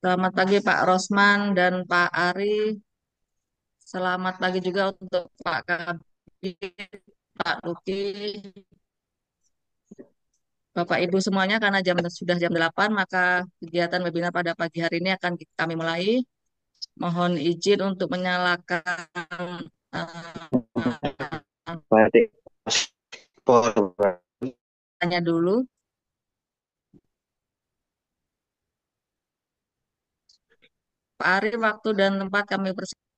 Selamat pagi Pak Rosman dan Pak Ari. Selamat pagi juga untuk Pak Kabir, Pak Luki, Bapak Ibu semuanya karena sudah jam 8 maka kegiatan webinar pada pagi hari ini akan kami mulai. Mohon izin untuk menyalakan Berarti paspor. tanya dulu. Pak Ari, waktu dan tempat kami persilakan.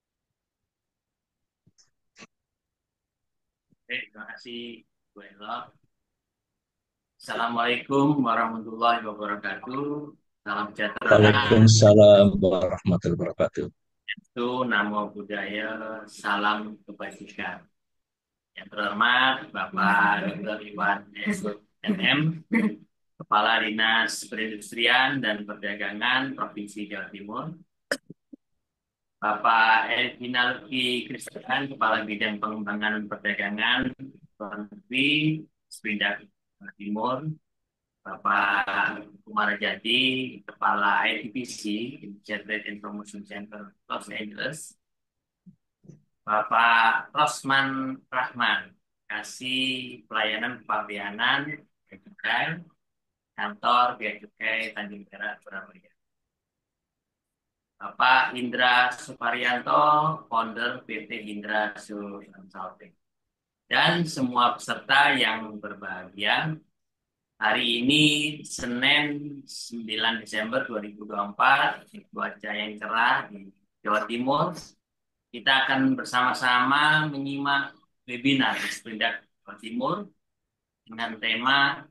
Oke, terima kasih Bu Ella. Assalamualaikum warahmatullahi wabarakatuh. Salam sejahtera, Waalaikumsalam warahmatullahi wabarakatuh. itu namo buddhaya, salam kebajikan. Yang terhormat Bapak Dr. Iwan MM, Kepala Dinas Perindustrian dan Perdagangan Provinsi Jawa Timur, Bapak Elvina Luki Kristian, Kepala Bidang Pengembangan Perdagangan Luar Negeri Sepindah Jawa Timur, Bapak Kumara Jati, Kepala ITPC, Indonesia Trade and Promotion Center, Los Angeles, Bapak Rosman Rahman, Kasih Pelayanan Kepabeanan, Bea Cukai, Kantor Bea Cukai Tanjung Perak, Surabaya. Bapak Indra Suparyanto, Founder PT Indra Su Consulting. Dan semua peserta yang berbahagia, hari ini Senin 9 Desember 2024, cuaca yang cerah di Jawa Timur. Kita akan bersama-sama menyimak webinar di Sepindah Jawa Timur dengan tema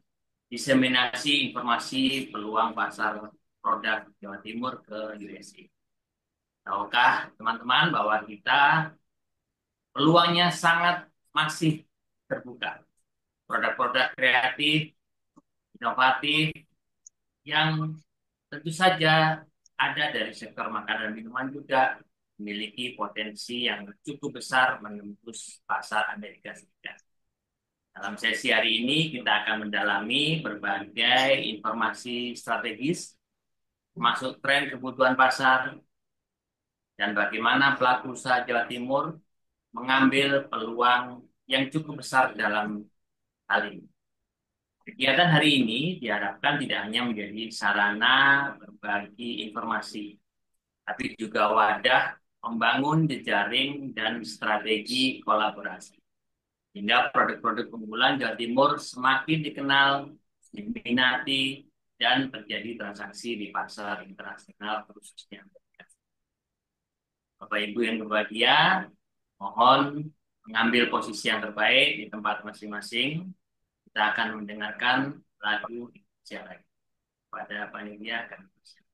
diseminasi informasi peluang pasar produk Jawa Timur ke USA. Tahukah teman-teman bahwa kita peluangnya sangat masih terbuka. Produk-produk kreatif, inovatif, yang tentu saja ada dari sektor makanan dan minuman juga memiliki potensi yang cukup besar menembus pasar Amerika Serikat. Dalam sesi hari ini kita akan mendalami berbagai informasi strategis, termasuk tren kebutuhan pasar, dan bagaimana pelaku usaha Jawa Timur mengambil peluang yang cukup besar dalam hal ini. Kegiatan hari ini diharapkan tidak hanya menjadi sarana berbagi informasi, tapi juga wadah membangun jejaring dan strategi kolaborasi. Hingga produk-produk unggulan Jawa Timur semakin dikenal, diminati, dan terjadi transaksi di pasar internasional khususnya. Bapak Ibu yang berbahagia, mohon mengambil posisi yang terbaik di tempat masing-masing. Kita akan mendengarkan lagu Indonesia lagi. Pada panitia akan bersiap.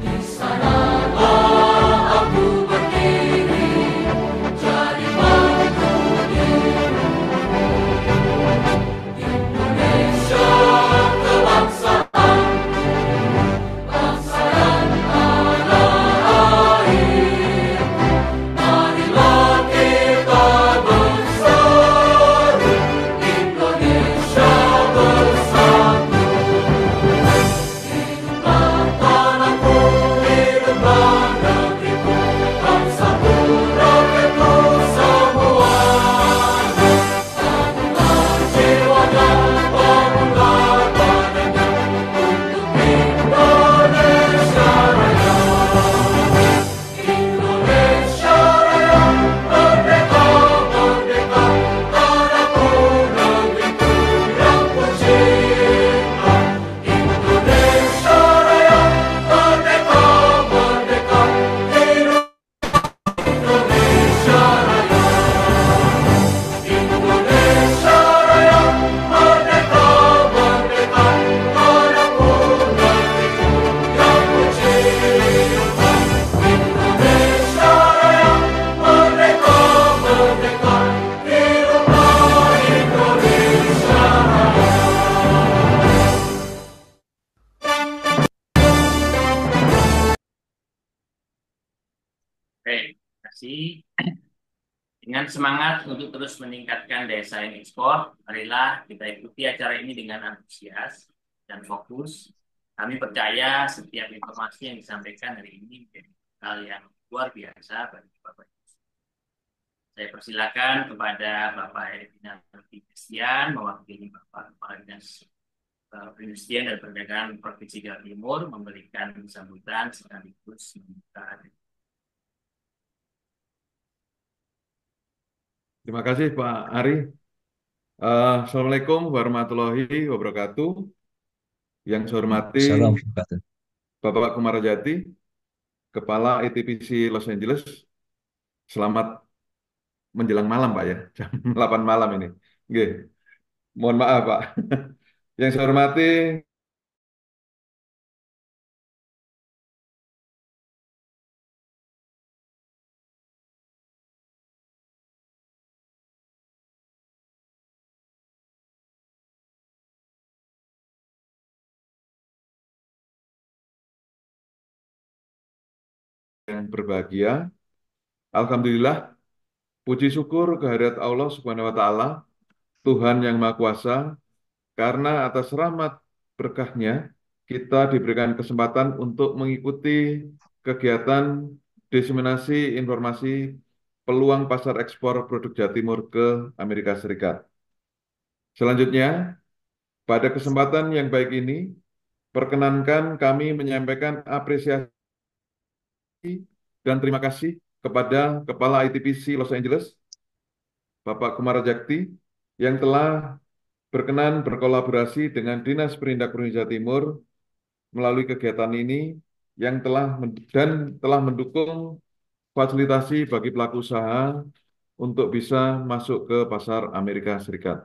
Di sanalah Oke, terima kasih. Dengan semangat untuk terus meningkatkan daya saing ekspor, marilah kita ikuti acara ini dengan antusias dan fokus. Kami percaya setiap informasi yang disampaikan hari ini menjadi hal yang luar biasa bagi Bapak. Saya persilakan kepada Bapak Erina Christian mewakili Bapak Kepala Dinas Perindustrian dan Perdagangan Provinsi Jawa Timur memberikan sambutan sekaligus membuka. Terima kasih Pak Ari. Assalamualaikum warahmatullahi wabarakatuh. Yang saya hormati Salam wabarakatuh. Bapak Kumarajati, Kepala ITPC Los Angeles. Selamat menjelang malam Pak ya, jam 8 malam ini. Oke, mohon maaf Pak. Yang saya hormati yang berbahagia, Alhamdulillah, puji syukur kehadirat Allah Subhanahu wa Ta'ala, Tuhan yang Maha Kuasa, karena atas rahmat berkahnya kita diberikan kesempatan untuk mengikuti kegiatan diseminasi informasi peluang pasar ekspor produk Jawa Timur ke Amerika Serikat. Selanjutnya, pada kesempatan yang baik ini, perkenankan kami menyampaikan apresiasi dan terima kasih kepada Kepala ITPC Los Angeles, Bapak Kumarajakti, yang telah berkenan berkolaborasi dengan Dinas Perindak Provinsi Jawa Timur melalui kegiatan ini yang telah mendukung fasilitasi bagi pelaku usaha untuk bisa masuk ke pasar Amerika Serikat.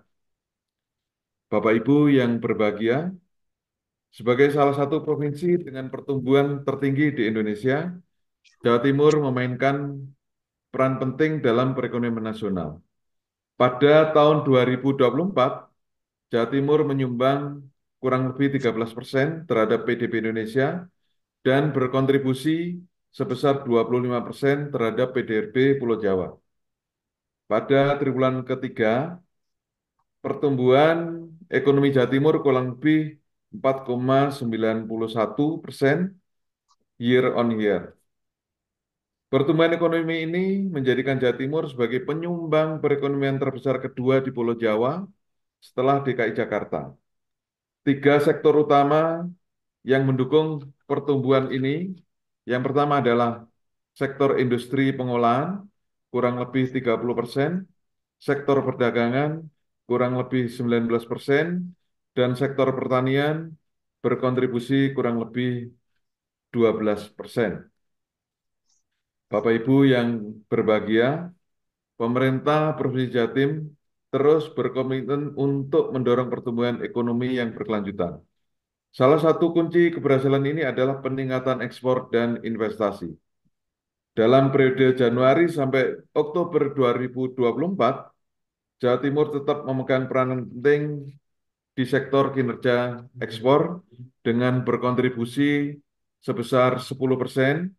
Bapak Ibu yang berbahagia, sebagai salah satu provinsi dengan pertumbuhan tertinggi di Indonesia, Jawa Timur memainkan peran penting dalam perekonomian nasional. Pada tahun 2024, Jawa Timur menyumbang kurang lebih 13% terhadap PDB Indonesia dan berkontribusi sebesar 25% terhadap PDRB Pulau Jawa. Pada triwulan ketiga, pertumbuhan ekonomi Jawa Timur kurang lebih 4,91% year on year. Pertumbuhan ekonomi ini menjadikan Jawa Timur sebagai penyumbang perekonomian terbesar kedua di Pulau Jawa setelah DKI Jakarta. Tiga sektor utama yang mendukung pertumbuhan ini, yang pertama adalah sektor industri pengolahan, kurang lebih 30%, sektor perdagangan, kurang lebih 19%, dan sektor pertanian berkontribusi kurang lebih 12%. Bapak Ibu yang berbahagia, pemerintah Provinsi Jatim terus berkomitmen untuk mendorong pertumbuhan ekonomi yang berkelanjutan. Salah satu kunci keberhasilan ini adalah peningkatan ekspor dan investasi. Dalam periode Januari sampai Oktober 2024, Jawa Timur tetap memegang peranan penting di sektor kinerja ekspor dengan berkontribusi sebesar 10%,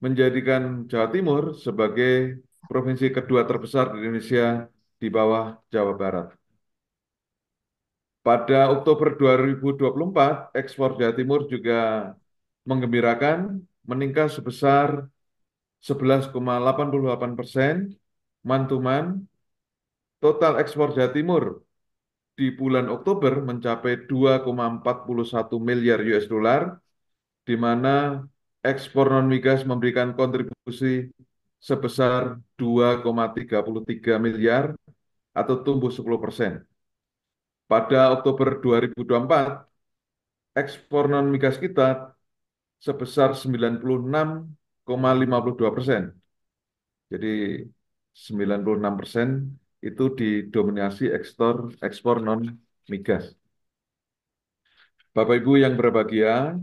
menjadikan Jawa Timur sebagai provinsi kedua terbesar di Indonesia di bawah Jawa Barat. Pada Oktober 2024, ekspor Jawa Timur juga menggembirakan meningkat sebesar 11,88% month-to-month. Total ekspor Jawa Timur di bulan Oktober mencapai 2,41 miliar US dollar, di mana ekspor non-migas memberikan kontribusi sebesar 2,33 miliar atau tumbuh 10%. Pada Oktober 2024, ekspor non-migas kita sebesar 96,52%. Jadi 96% itu didominasi ekspor non-migas. Bapak Ibu yang berbahagia,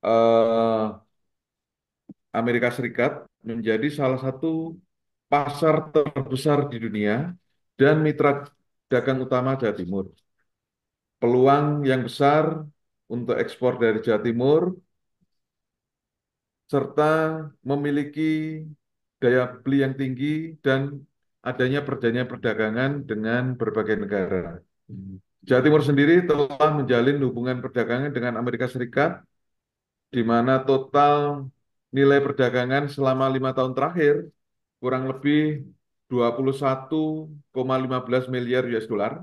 eh, Amerika Serikat menjadi salah satu pasar terbesar di dunia dan mitra dagang utama Jawa Timur. Peluang yang besar untuk ekspor dari Jawa Timur serta memiliki daya beli yang tinggi dan adanya perjanjian perdagangan dengan berbagai negara. Jawa Timur sendiri telah menjalin hubungan perdagangan dengan Amerika Serikat, di mana total nilai perdagangan selama 5 tahun terakhir kurang lebih 21,15 miliar US dolar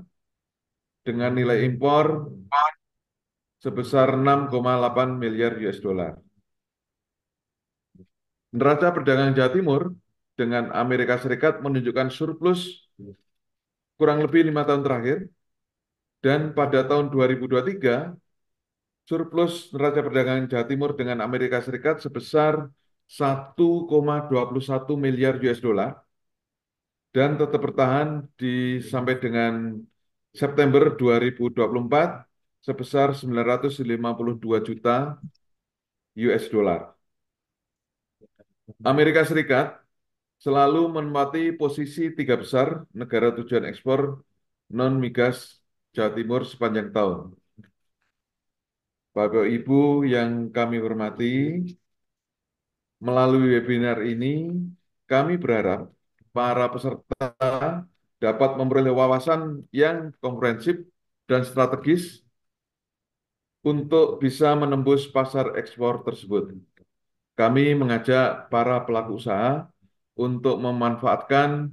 dengan nilai impor sebesar 6,8 miliar US dollar. Neraca perdagangan Jawa Timur dengan Amerika Serikat menunjukkan surplus kurang lebih 5 tahun terakhir, dan pada tahun 2023 surplus neraca perdagangan Jawa Timur dengan Amerika Serikat sebesar 1,21 miliar US dollar dan tetap bertahan sampai dengan September 2024 sebesar 952 juta US dollar. Amerika Serikat selalu menempati posisi 3 besar negara tujuan ekspor non-migas Jawa Timur sepanjang tahun. Bapak Ibu yang kami hormati, melalui webinar ini kami berharap para peserta dapat memperoleh wawasan yang komprehensif dan strategis untuk bisa menembus pasar ekspor tersebut. Kami mengajak para pelaku usaha untuk memanfaatkan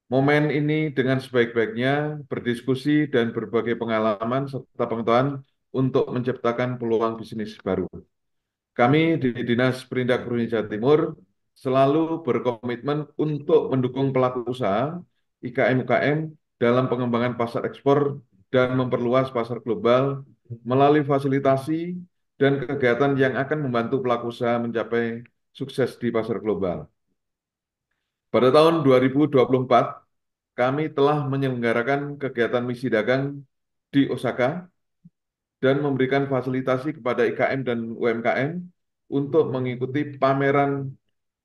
momen ini dengan sebaik-baiknya, berdiskusi dan berbagai pengalaman serta pengetahuan untuk menciptakan peluang bisnis baru. Kami di Dinas Perindak Provinsi Jawa Timur selalu berkomitmen untuk mendukung pelaku usaha IKM-UKM dalam pengembangan pasar ekspor dan memperluas pasar global melalui fasilitasi dan kegiatan yang akan membantu pelaku usaha mencapai sukses di pasar global. Pada tahun 2024, kami telah menyelenggarakan kegiatan misi dagang di Osaka dan memberikan fasilitasi kepada IKM dan UMKM untuk mengikuti pameran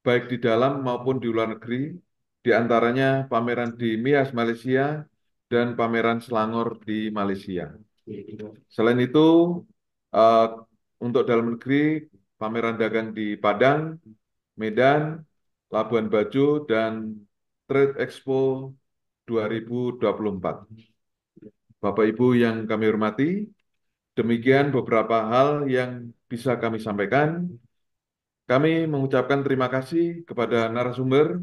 baik di dalam maupun di luar negeri, di antaranya pameran di MIAS Malaysia dan pameran Selangor di Malaysia. Selain itu, eh, untuk dalam negeri, pameran dagang di Padang, Medan, Labuan Bajo, dan Trade Expo 2024. Bapak Ibu yang kami hormati, demikian beberapa hal yang bisa kami sampaikan. Kami mengucapkan terima kasih kepada narasumber,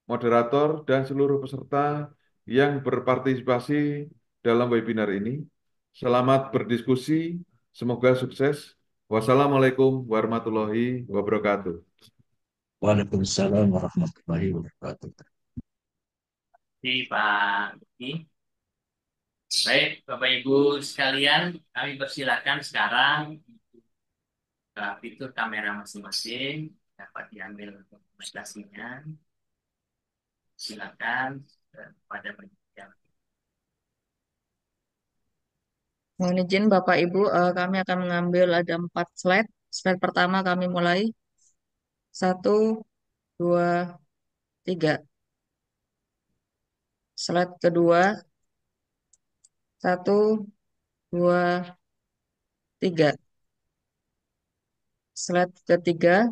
moderator, dan seluruh peserta yang berpartisipasi dalam webinar ini. Selamat berdiskusi, semoga sukses. Wassalamualaikum warahmatullahi wabarakatuh. Waalaikumsalam warahmatullahi wabarakatuh. Terima kasih Pak Luki. Baik, Bapak Ibu sekalian, kami persilakan sekarang fitur kamera masing-masing dapat diambil dokumentasinya. Silakan pada penelitian. Mohon izin Bapak Ibu, kami akan mengambil ada 4 slide. Slide pertama kami mulai. 1, 2, 3. Slide kedua. 1, 2, 3. Slide ketiga.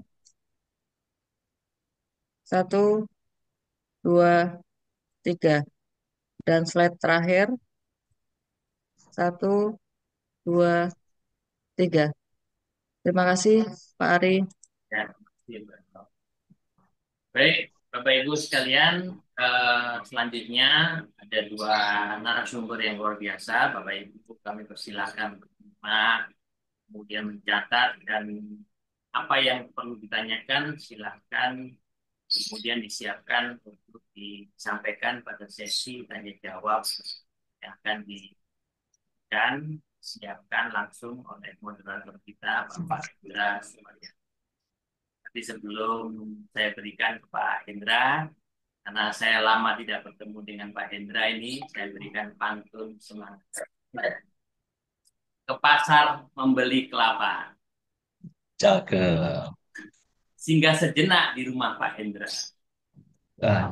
1, 2, 3. Dan slide terakhir. 1, 2, 3. Terima kasih Pak Ari. Ya, baik, Bapak Ibu sekalian, selanjutnya ada 2 narasumber yang luar biasa. Bapak Ibu kami persilakan bersimak, kemudian mencatat, dan apa yang perlu ditanyakan silakan kemudian disiapkan untuk disampaikan pada sesi tanya jawab yang akan disiapkan langsung oleh moderator kita Bapak Hendra Sumaryan. Tapi sebelum saya berikan ke Pak Hendra, karena saya lama tidak bertemu dengan Pak Hendra ini, saya berikan pantun semangat. Ke pasar membeli kelapa, Jaga, singgah sejenak di rumah Pak Hendra.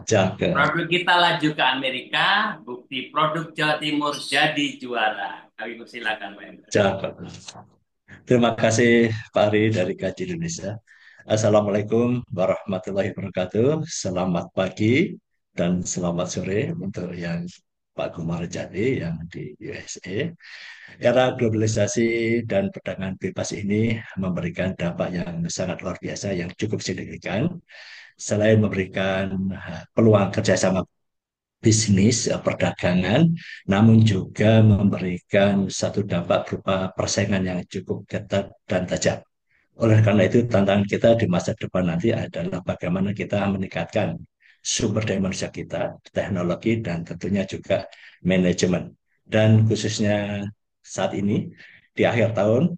jaga. Produk kita laju ke Amerika, bukti produk Jawa Timur jadi juara. Kami persilakan Pak Hendra. Jaga. Terima kasih Pak Ari dari Kaji Indonesia. Assalamualaikum warahmatullahi wabarakatuh. Selamat pagi dan selamat sore untuk yang Pak Kumar Jati yang di USA. Era globalisasi dan perdagangan bebas ini memberikan dampak yang sangat luar biasa yang cukup signifikan. Selain memberikan peluang kerjasama bisnis perdagangan, namun juga memberikan satu dampak berupa persaingan yang cukup ketat dan tajam. Oleh karena itu, tantangan kita di masa depan nanti adalah bagaimana kita meningkatkan sumber daya manusia kita, teknologi, dan tentunya juga manajemen. Dan khususnya saat ini, di akhir tahun,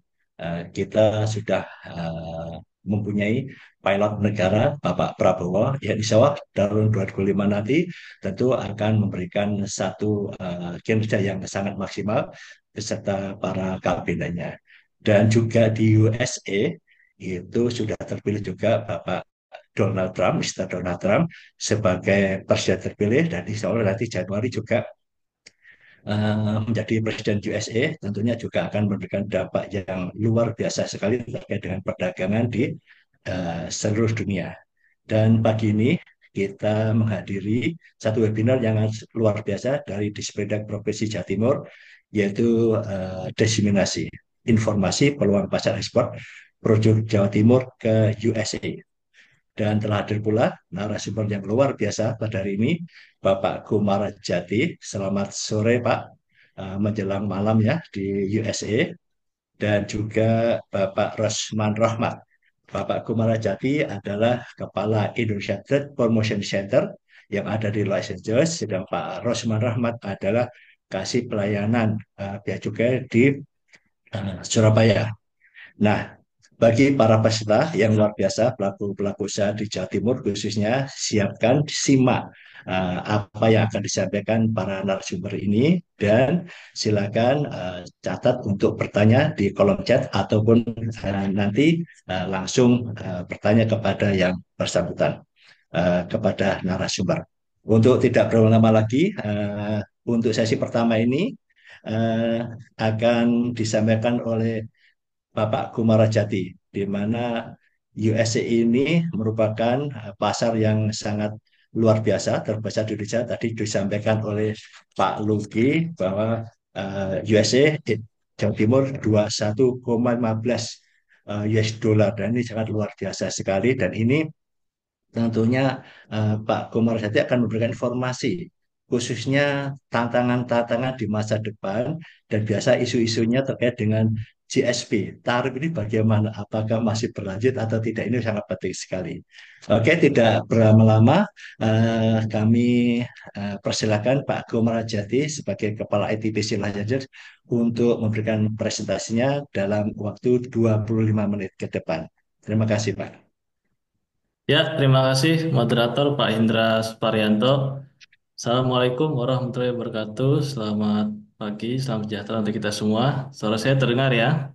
kita sudah mempunyai pilot negara, Bapak Prabowo, yang insya Allah tahun 2005 nanti tentu akan memberikan satu kinerja yang sangat maksimal beserta para kabinetnya. Dan juga di USA, itu sudah terpilih juga Bapak Donald Trump, Mr. Donald Trump sebagai presiden terpilih dan insya Allah nanti Januari juga menjadi presiden USA tentunya juga akan memberikan dampak yang luar biasa sekali terkait dengan perdagangan di seluruh dunia. Dan pagi ini kita menghadiri satu webinar yang luar biasa dari Disperindak Provinsi Jawa Timur, yaitu diseminasi informasi peluang pasar ekspor produk Jawa Timur ke USA. Dan telah hadir pula narasumber yang luar biasa pada hari ini, Bapak Kumar Jati. Selamat sore, Pak. Menjelang malam ya di USA. Dan juga Bapak Rosman Rahmat. Bapak Kumar Jati adalah Kepala Indonesia Trade Promotion Center yang ada di Los Angeles, sedang Pak Rosman Rahmat adalah kasih pelayanan bea cukai di Surabaya. Nah, bagi para peserta yang luar biasa, pelaku-pelaku usaha di Jawa Timur khususnya, siapkan, simak apa yang akan disampaikan para narasumber ini, dan silakan catat untuk bertanya di kolom chat ataupun nanti langsung bertanya kepada yang bersangkutan, kepada narasumber. Untuk tidak berlama-lama lagi, untuk sesi pertama ini eh, akan disampaikan oleh Bapak Kumarajati, di mana USA ini merupakan pasar yang sangat luar biasa, terbesar di Indonesia. Tadi disampaikan oleh Pak Luki bahwa USA Jawa Timur 21,15 US dollar, dan ini sangat luar biasa sekali. Dan ini tentunya Pak Komarasati akan memberikan informasi khususnya tantangan-tantangan di masa depan dan biasa isu-isunya terkait dengan GSP. Tarif ini bagaimana? Apakah masih berlanjut atau tidak? Ini sangat penting sekali. Oke, tidak berlama-lama, kami persilakan Pak Komarajati sebagai Kepala ITBC Lions untuk memberikan presentasinya dalam waktu 25 menit ke depan. Terima kasih, Pak. Ya, terima kasih moderator Pak Indra Suparyanto. Assalamualaikum warahmatullahi wabarakatuh. Selamat pagi, salam sejahtera untuk kita semua. Suara saya terdengar ya.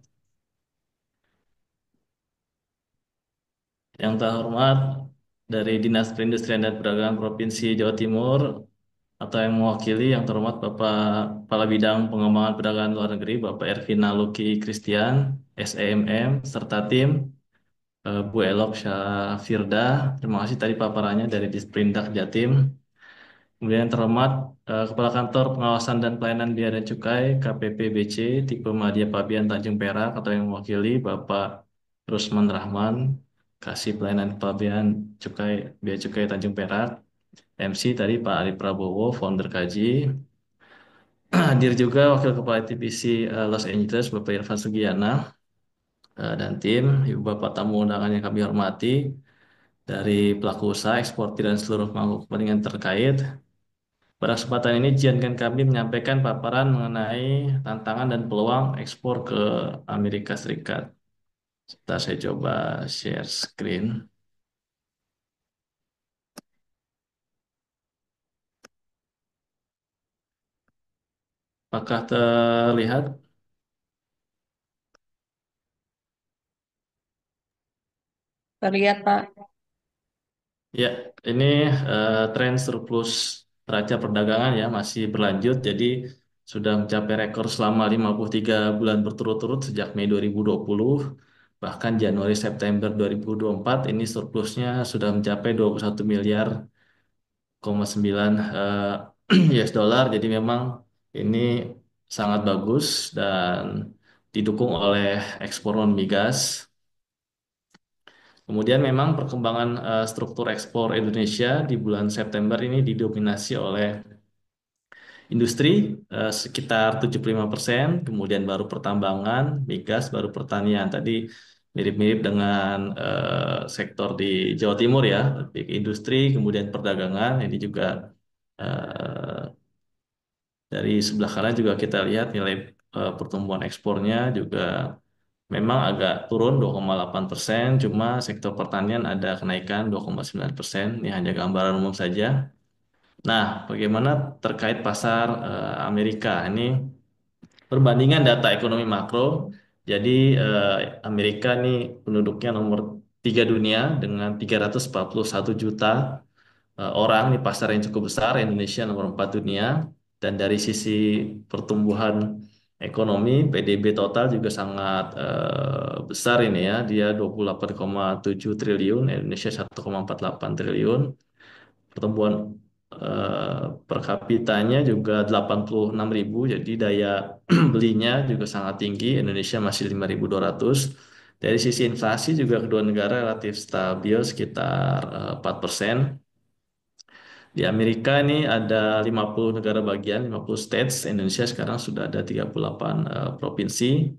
Yang terhormat dari Dinas Perindustrian dan Perdagangan Provinsi Jawa Timur atau yang mewakili yang terhormat Bapak Kepala Bidang Pengembangan Perdagangan Luar Negeri Bapak Ervina Luki Christian, SEMM, serta tim Bu Elok Syafirda. Terima kasih tadi paparannya dari Disperindak Jatim. Kemudian yang terhormat Kepala Kantor Pengawasan dan Pelayanan Bea dan Cukai KPPBC tipe Madya Pabian Tanjung Perak atau yang mewakili Bapak Rusman Rahman, Kasih Pelayanan Pabian Cukai Bea Cukai Tanjung Perak. MC tadi Pak Ari Prabowo, founder Kaji. Hadir juga Wakil Kepala TPC Los Angeles Bapak Irfan Sugiana dan tim, Ibu Bapak tamu undangan yang kami hormati dari pelaku usaha, eksportir dan seluruh pemangku kepentingan terkait. Pada kesempatan ini, izinkan kami menyampaikan paparan mengenai tantangan dan peluang ekspor ke Amerika Serikat. Sebentar saya coba share screen. Apakah terlihat? Terlihat, Pak. Ya, ini tren surplus neraca perdagangan ya masih berlanjut. Jadi sudah mencapai rekor selama 53 bulan berturut-turut sejak Mei 2020. Bahkan Januari September 2024 ini surplusnya sudah mencapai 21 miliar 9 US dollar. Jadi memang ini sangat bagus dan didukung oleh ekspor non migas. Kemudian memang perkembangan struktur ekspor Indonesia di bulan September ini didominasi oleh industri sekitar 75%, kemudian baru pertambangan, migas, baru pertanian. Tadi mirip-mirip dengan sektor di Jawa Timur ya, lebih ke industri, kemudian perdagangan. Ini juga eh, dari sebelah kanan juga kita lihat nilai pertumbuhan ekspornya juga memang agak turun 2,8%, cuma sektor pertanian ada kenaikan 2,9%. Ini hanya gambaran umum saja. Nah, bagaimana terkait pasar Amerika? Ini perbandingan data ekonomi makro. Jadi Amerika nih penduduknya nomor 3 dunia dengan 341 juta orang di pasar yang cukup besar. Indonesia nomor 4 dunia. Dan dari sisi pertumbuhan ekonomi, PDB total juga sangat besar ini ya. Dia 28,7 triliun, Indonesia 1,48 triliun. Pertumbuhan eh, per kapitanya juga 86.000, jadi daya belinya juga sangat tinggi. Indonesia masih 5.200. Dari sisi inflasi juga kedua negara relatif stabil sekitar 4%. Di Amerika ini ada 50 negara bagian, 50 states. Indonesia sekarang sudah ada 38 provinsi.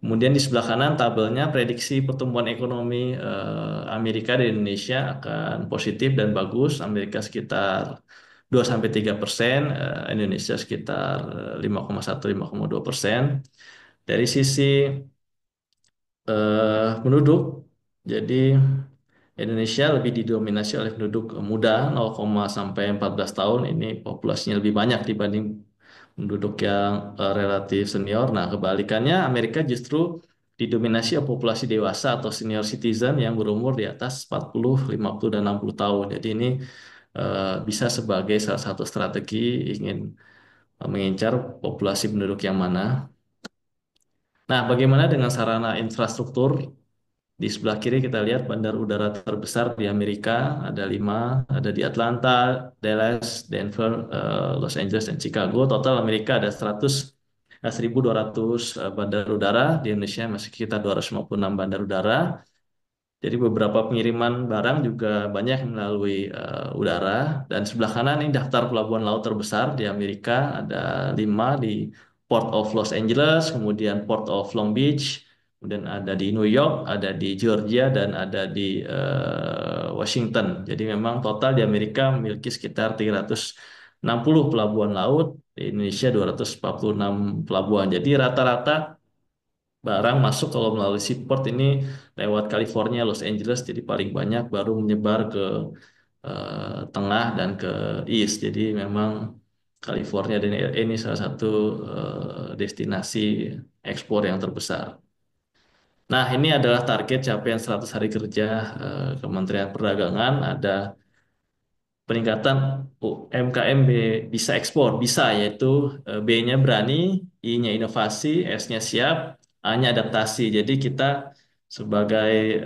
Kemudian di sebelah kanan tabelnya prediksi pertumbuhan ekonomi Amerika dan Indonesia akan positif dan bagus. Amerika sekitar 2-3%, Indonesia sekitar 5,1-5,2%. Dari sisi penduduk, jadi Indonesia lebih didominasi oleh penduduk muda 0, sampai 14 tahun. Ini populasinya lebih banyak dibanding penduduk yang relatif senior. Nah, kebalikannya Amerika justru didominasi oleh populasi dewasa atau senior citizen yang berumur di atas 40, 50, dan 60 tahun. Jadi ini bisa sebagai salah satu strategi ingin mengincar populasi penduduk yang mana. Nah, bagaimana dengan sarana infrastruktur? Di sebelah kiri kita lihat bandar udara terbesar di Amerika, ada 5, ada di Atlanta, Dallas, Denver, Los Angeles, dan Chicago. Total Amerika ada 1.200 bandar udara, di Indonesia masih sekitar 256 bandar udara. Jadi beberapa pengiriman barang juga banyak melalui udara. Dan sebelah kanan ini daftar pelabuhan laut terbesar di Amerika. Ada 5 di Port of Los Angeles, kemudian Port of Long Beach, kemudian ada di New York, ada di Georgia, dan ada di Washington. Jadi memang total di Amerika memiliki sekitar 360 pelabuhan laut, di Indonesia 246 pelabuhan. Jadi rata-rata barang masuk kalau melalui seaport ini lewat California, Los Angeles, jadi paling banyak baru menyebar ke tengah dan ke east. Jadi memang California dan LA ini salah satu destinasi ekspor yang terbesar. Nah, ini adalah target capaian 100 hari kerja Kementerian Perdagangan. Ada peningkatan UMKM bisa ekspor, bisa yaitu B-nya berani, I-nya inovasi, S-nya siap, A-nya adaptasi. Jadi kita sebagai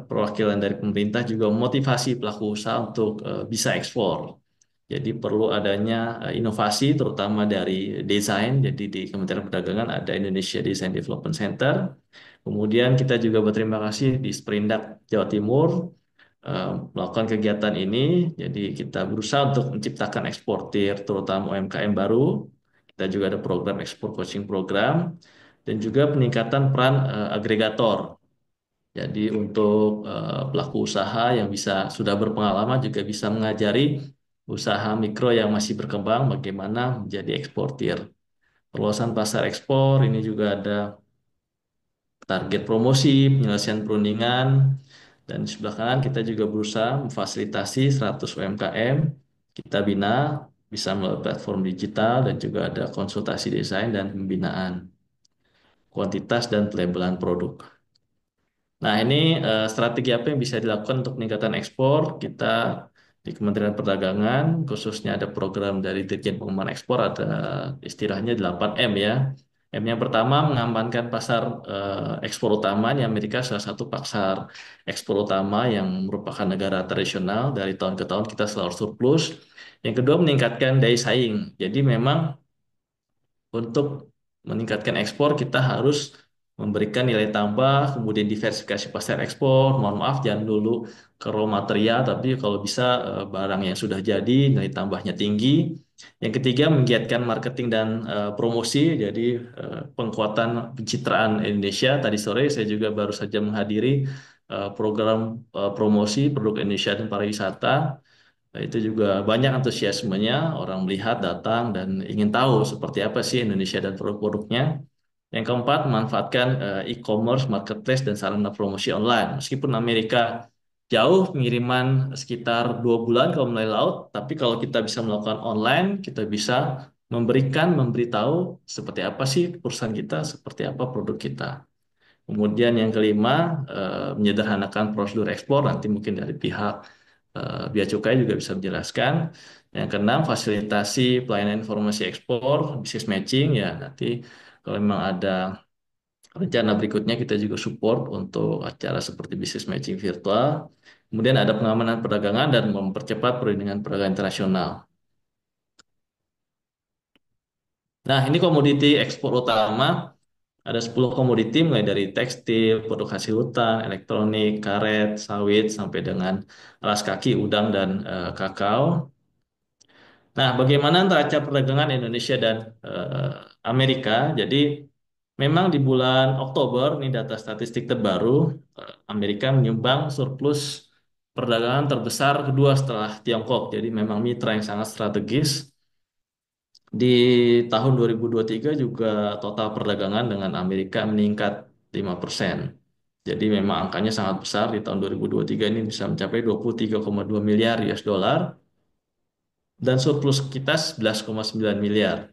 perwakilan dari pemerintah juga memotivasi pelaku usaha untuk bisa ekspor. Jadi perlu adanya inovasi terutama dari desain. Jadi di Kementerian Perdagangan ada Indonesia Design Development Center. Kemudian kita juga berterima kasih di Sperindak Jawa Timur melakukan kegiatan ini. Jadi kita berusaha untuk menciptakan eksportir, terutama UMKM baru. Kita juga ada program ekspor coaching program dan juga peningkatan peran agregator. Jadi untuk pelaku usaha yang bisa sudah berpengalaman juga bisa mengajari usaha mikro yang masih berkembang bagaimana menjadi eksportir. Perluasan pasar ekspor ini juga ada target promosi, penyelesaian perundingan, dan di sebelah kanan kita juga berusaha memfasilitasi 100 UMKM. Kita bina bisa melalui platform digital dan juga ada konsultasi desain dan pembinaan kuantitas dan pelabelan produk. Nah, ini strategi apa yang bisa dilakukan untuk peningkatan ekspor? Kita Di Kementerian Perdagangan, khususnya ada program dari Dirjen Pengembangan Ekspor, ada istilahnya 8M ya. M yang pertama mengamankan pasar ekspor utama, di Amerika salah satu pasar ekspor utama yang merupakan negara tradisional, dari tahun ke tahun kita selalu surplus. Yang kedua meningkatkan daya saing. Jadi memang untuk meningkatkan ekspor, kita harus memberikan nilai tambah, kemudian diversifikasi pasar ekspor. Mohon maaf, jangan dulu ke raw material, tapi kalau bisa barang yang sudah jadi, nilai tambahnya tinggi. Yang ketiga, menggiatkan marketing dan promosi, jadi penguatan pencitraan Indonesia. Tadi sore saya juga baru saja menghadiri program promosi produk Indonesia dan pariwisata. Nah, itu juga banyak antusiasmenya, orang melihat, datang, dan ingin tahu seperti apa sih Indonesia dan produk-produknya. Yang keempat, memanfaatkan e-commerce, marketplace, dan sarana promosi online. Meskipun Amerika jauh pengiriman sekitar 2 bulan kalau melalui laut, tapi kalau kita bisa melakukan online, kita bisa memberitahu seperti apa sih perusahaan kita, seperti apa produk kita. Kemudian yang kelima, menyederhanakan prosedur ekspor, nanti mungkin dari pihak Bea Cukai juga bisa menjelaskan. Yang keenam, fasilitasi pelayanan informasi ekspor, business matching, ya nanti kalau memang ada rencana berikutnya kita juga support untuk acara seperti business matching virtual. Kemudian ada pengamanan perdagangan dan mempercepat perlindungan perdagangan internasional. Nah, ini komoditi ekspor utama. Ada 10 komoditi mulai dari tekstil, produk hasil hutan, elektronik, karet, sawit, sampai dengan alas kaki, udang, dan kakao. Nah, bagaimana neraca perdagangan Indonesia dan Amerika? Jadi, memang di bulan Oktober, ini data statistik terbaru, Amerika menyumbang surplus perdagangan terbesar kedua setelah Tiongkok. Jadi, memang mitra yang sangat strategis. Di tahun 2023 juga total perdagangan dengan Amerika meningkat 5%. Jadi memang angkanya sangat besar, di tahun 2023 ini bisa mencapai 23,2 miliar US dollar dan surplus kita 11,9 miliar.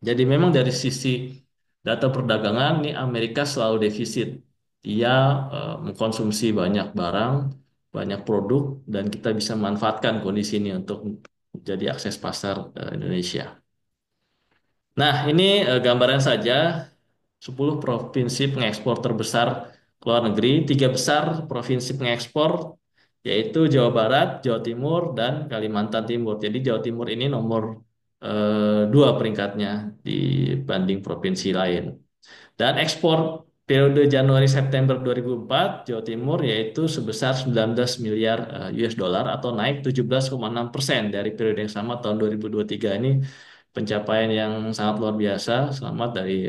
Jadi memang dari sisi data perdagangan ini Amerika selalu defisit. Dia mengkonsumsi banyak barang, banyak produk, dan kita bisa memanfaatkan kondisi ini untuk menjadi akses pasar Indonesia. Nah, ini gambaran saja 10 provinsi pengekspor terbesar ke luar negeri. 3 besar provinsi pengekspor yaitu Jawa Barat, Jawa Timur, dan Kalimantan Timur. Jadi Jawa Timur ini nomor 2 peringkatnya dibanding provinsi lain. Dan ekspor periode Januari-September 2004 Jawa Timur yaitu sebesar 19 miliar US dollar atau naik 17,6% dari periode yang sama tahun 2023. Ini pencapaian yang sangat luar biasa. Selamat dari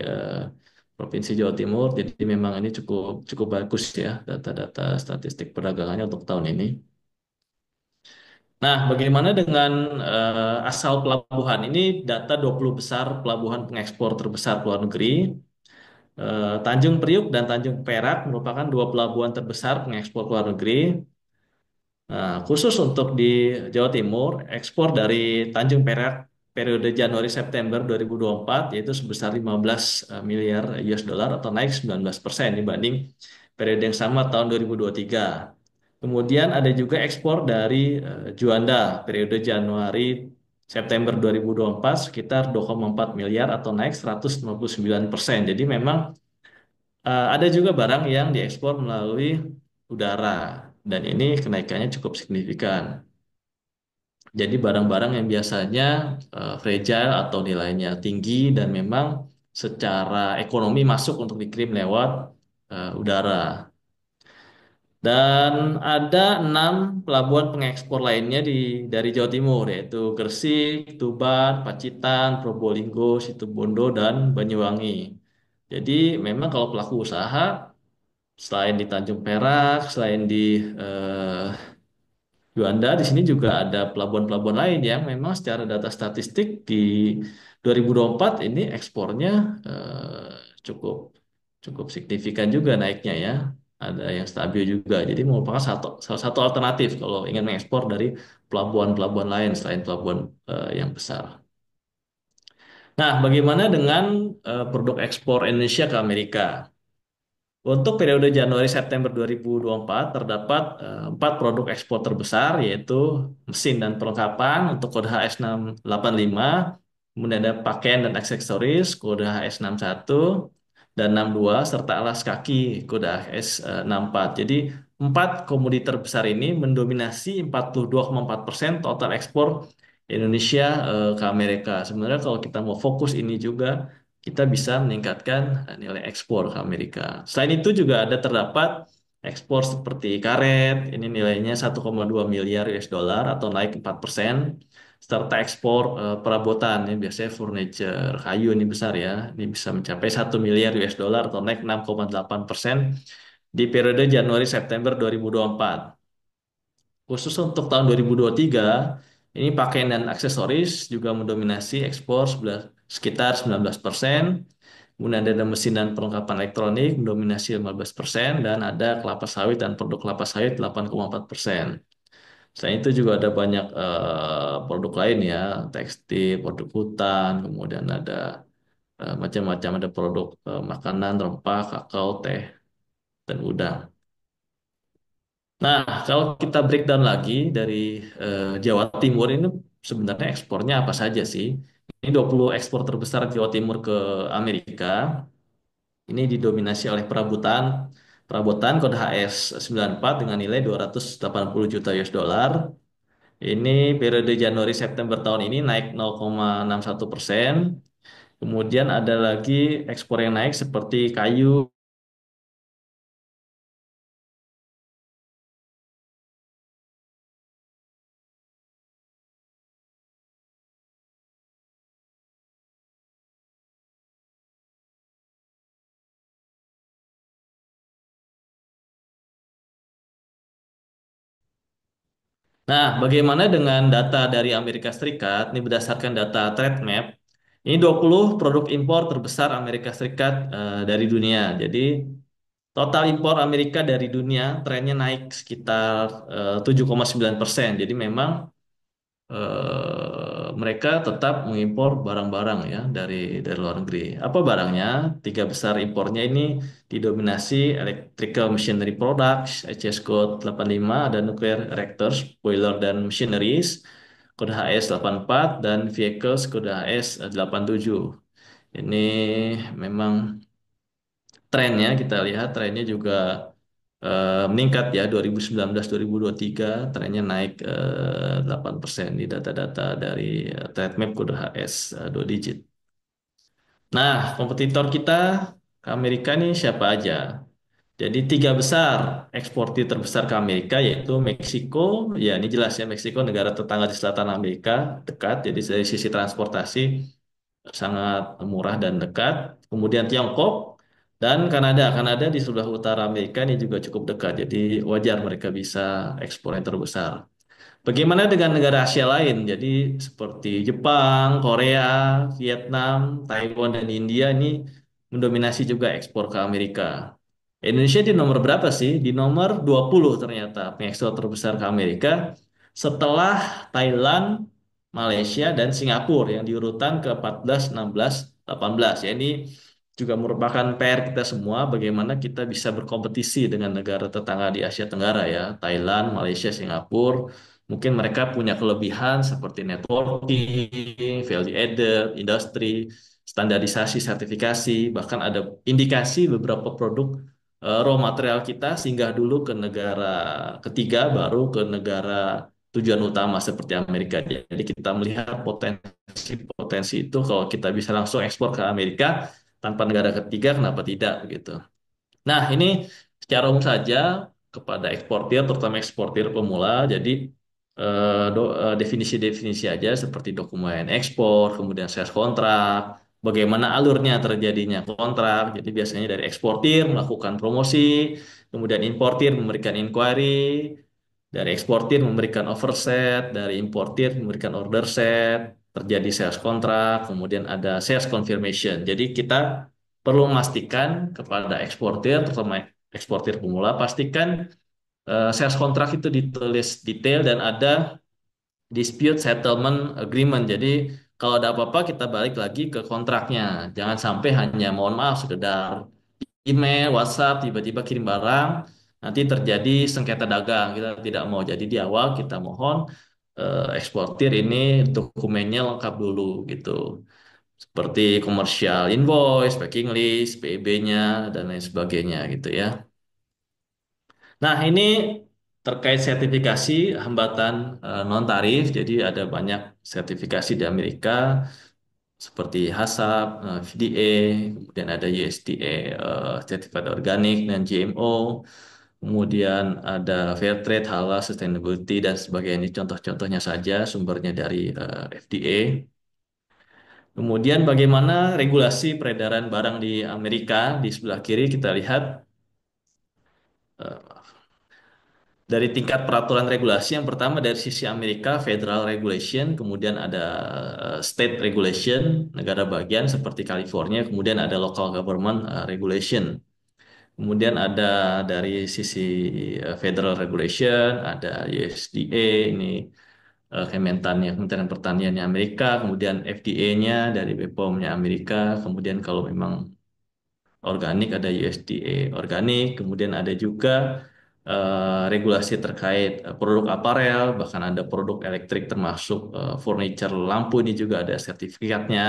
Provinsi Jawa Timur. Jadi memang ini cukup cukup bagus ya data-data statistik perdagangannya untuk tahun ini. Nah, bagaimana dengan asal pelabuhan? Ini data 20 besar pelabuhan pengekspor terbesar ke luar negeri. Tanjung Priuk dan Tanjung Perak merupakan 2 pelabuhan terbesar pengekspor ke luar negeri. Nah, khusus untuk di Jawa Timur, ekspor dari Tanjung Perak periode Januari-September 2024 yaitu sebesar 15 miliar US dollar atau naik 19% dibanding periode yang sama tahun 2023. Kemudian ada juga ekspor dari Juanda periode Januari-September 2024 sekitar 2,4 miliar atau naik 159%. Jadi memang ada juga barang yang diekspor melalui udara dan ini kenaikannya cukup signifikan. Jadi barang-barang yang biasanya fragile atau nilainya tinggi dan memang secara ekonomi masuk untuk dikirim lewat udara. Dan ada 6 pelabuhan pengekspor lainnya dari Jawa Timur, yaitu Gresik, Tuban, Pacitan, Probolinggo, Situbondo, dan Banyuwangi. Jadi memang kalau pelaku usaha, selain di Tanjung Perak, selain di eh, Juanda, di sini juga ada pelabuhan-pelabuhan lain yang memang secara data statistik di 2024 ini ekspornya cukup cukup signifikan juga naiknya ya. Ada yang stabil juga. Jadi merupakan salah satu alternatif kalau ingin mengekspor dari pelabuhan-pelabuhan lain selain pelabuhan yang besar. Nah, bagaimana dengan produk ekspor Indonesia ke Amerika? Untuk periode Januari-September 2024 terdapat 4 produk ekspor terbesar yaitu mesin dan perlengkapan untuk kode HS685, kemudian ada pakaian dan aksesoris kode HS61 dan 62 serta alas kaki kode HS64. Jadi 4 komoditi terbesar ini mendominasi 42,4% total ekspor Indonesia ke Amerika. Sebenarnya kalau kita mau fokus ini juga kita bisa meningkatkan nilai ekspor ke Amerika. Selain itu juga ada terdapat ekspor seperti karet, ini nilainya 1,2 miliar US dollar atau naik 4%, serta ekspor perabotan, ini biasanya furniture, kayu ini besar ya, ini bisa mencapai 1 miliar US dollar atau naik 6,8% di periode Januari-September 2024. Khusus untuk tahun 2023, ini pakaian dan aksesoris juga mendominasi ekspor sekitar 19%. Kemudian ada mesin dan perlengkapan elektronik mendominasi 15%, dan ada kelapa sawit dan produk kelapa sawit 8,4%. Selain itu juga ada banyak produk lain ya, tekstil, produk hutan, kemudian ada macam-macam, ada produk makanan, rempah, kakao, teh, dan udang. Nah, kalau kita breakdown lagi dari Jawa Timur ini sebenarnya ekspornya apa saja sih? Ini 20 ekspor terbesar Jawa Timur ke Amerika. Ini didominasi oleh perabotan, perabotan kode HS94 dengan nilai 280 juta US dollar. Ini periode Januari September tahun ini naik 0,61%. Kemudian ada lagi ekspor yang naik seperti kayu. Nah, bagaimana dengan data dari Amerika Serikat? Ini berdasarkan data TradeMap. Ini 20 produk impor terbesar Amerika Serikat dari dunia. Jadi total impor Amerika dari dunia trennya naik sekitar 7,9%. Jadi memang mereka tetap mengimpor barang-barang ya dari luar negeri. Apa barangnya? 3 besar impornya ini didominasi electrical machinery products, HS code 85, ada nuclear reactors, boiler dan machineries, kode HS 84, dan vehicles kode HS 87. Ini memang trennya, kita lihat trennya juga meningkat ya, 2019-2023 trennya naik 8% di data-data dari Trademap kode HS 2 digit. Nah, kompetitor kita ke Amerika nih siapa aja? Jadi 3 besar eksportir terbesar ke Amerika yaitu Meksiko, ya ini jelas ya, Meksiko negara tetangga di selatan Amerika, dekat, jadi dari sisi transportasi sangat murah dan dekat. Kemudian Tiongkok dan Kanada. Kanada di sebelah utara Amerika ini juga cukup dekat. Jadi wajar mereka bisa ekspor yang terbesar. Bagaimana dengan negara Asia lain? Jadi seperti Jepang, Korea, Vietnam, Taiwan, dan India ini mendominasi juga ekspor ke Amerika. Indonesia di nomor berapa sih? Di nomor 20 ternyata pengekspor terbesar ke Amerika setelah Thailand, Malaysia, dan Singapura yang diurutan ke 14, 16, 18. Ya, ini juga merupakan PR kita semua bagaimana kita bisa berkompetisi dengan negara tetangga di Asia Tenggara ya, Thailand, Malaysia, Singapura. Mungkin mereka punya kelebihan seperti networking, value added, industri, standarisasi, sertifikasi, bahkan ada indikasi beberapa produk raw material kita singgah dulu ke negara ketiga, baru ke negara tujuan utama seperti Amerika. Jadi kita melihat potensi-potensi itu kalau kita bisa langsung ekspor ke Amerika tanpa negara ketiga, kenapa tidak begitu. Nah, ini secara umum saja kepada eksportir, terutama eksportir pemula. Jadi definisi-definisi aja seperti dokumen ekspor, kemudian sales kontrak, bagaimana alurnya terjadinya kontrak. Jadi biasanya dari eksportir melakukan promosi, kemudian importir memberikan inquiry, dari eksportir memberikan overset, dari importir memberikan order set, terjadi sales kontrak, kemudian ada sales confirmation. Jadi kita perlu memastikan kepada eksportir, terutama eksportir pemula, pastikan sales kontrak itu ditulis detail dan ada dispute settlement agreement. Jadi kalau ada apa-apa kita balik lagi ke kontraknya. Jangan sampai hanya mohon maaf sekedar email, WhatsApp, tiba-tiba kirim barang, nanti terjadi sengketa dagang. Kita tidak mau. Jadi di awal kita mohon eksportir ini dokumennya lengkap dulu gitu. Seperti commercial invoice, packing list, PEB-nya, dan lain sebagainya gitu ya. Nah, ini terkait sertifikasi hambatan non-tarif. Jadi ada banyak sertifikasi di Amerika seperti HACCP, FDA, kemudian ada USDA, Certified Organic dan GMO, kemudian ada Fair Trade, Halal, Sustainability, dan sebagainya. Ini contoh-contohnya saja sumbernya dari FDA. Kemudian bagaimana regulasi peredaran barang di Amerika? Di sebelah kiri kita lihat eh, dari tingkat peraturan regulasi. Yang pertama dari sisi Amerika, Federal Regulation, kemudian ada State Regulation, negara bagian seperti California, kemudian ada Local Government Regulation. Kemudian ada dari sisi Federal Regulation, ada USDA, ini Kementannya, Kementerian Pertaniannya Amerika, kemudian FDA-nya dari BPOM-nya Amerika, kemudian kalau memang organik ada USDA organik, kemudian ada juga regulasi terkait produk aparel, bahkan ada produk elektrik termasuk furniture lampu ini juga ada sertifikatnya.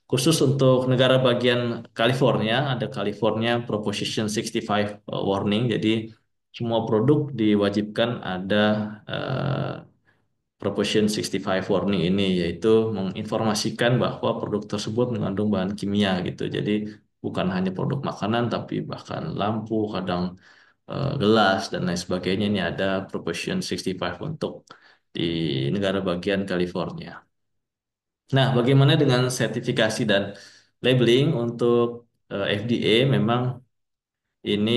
Khusus untuk negara bagian California, ada California Proposition 65 warning, jadi semua produk diwajibkan ada eh, Proposition 65 warning ini, yaitu menginformasikan bahwa produk tersebut mengandung bahan kimia gitu. Jadi bukan hanya produk makanan tapi bahkan lampu, kadang gelas dan lain sebagainya, ini ada Proposition 65 untuk di negara bagian California. Nah, bagaimana dengan sertifikasi dan labeling untuk FDA? Memang ini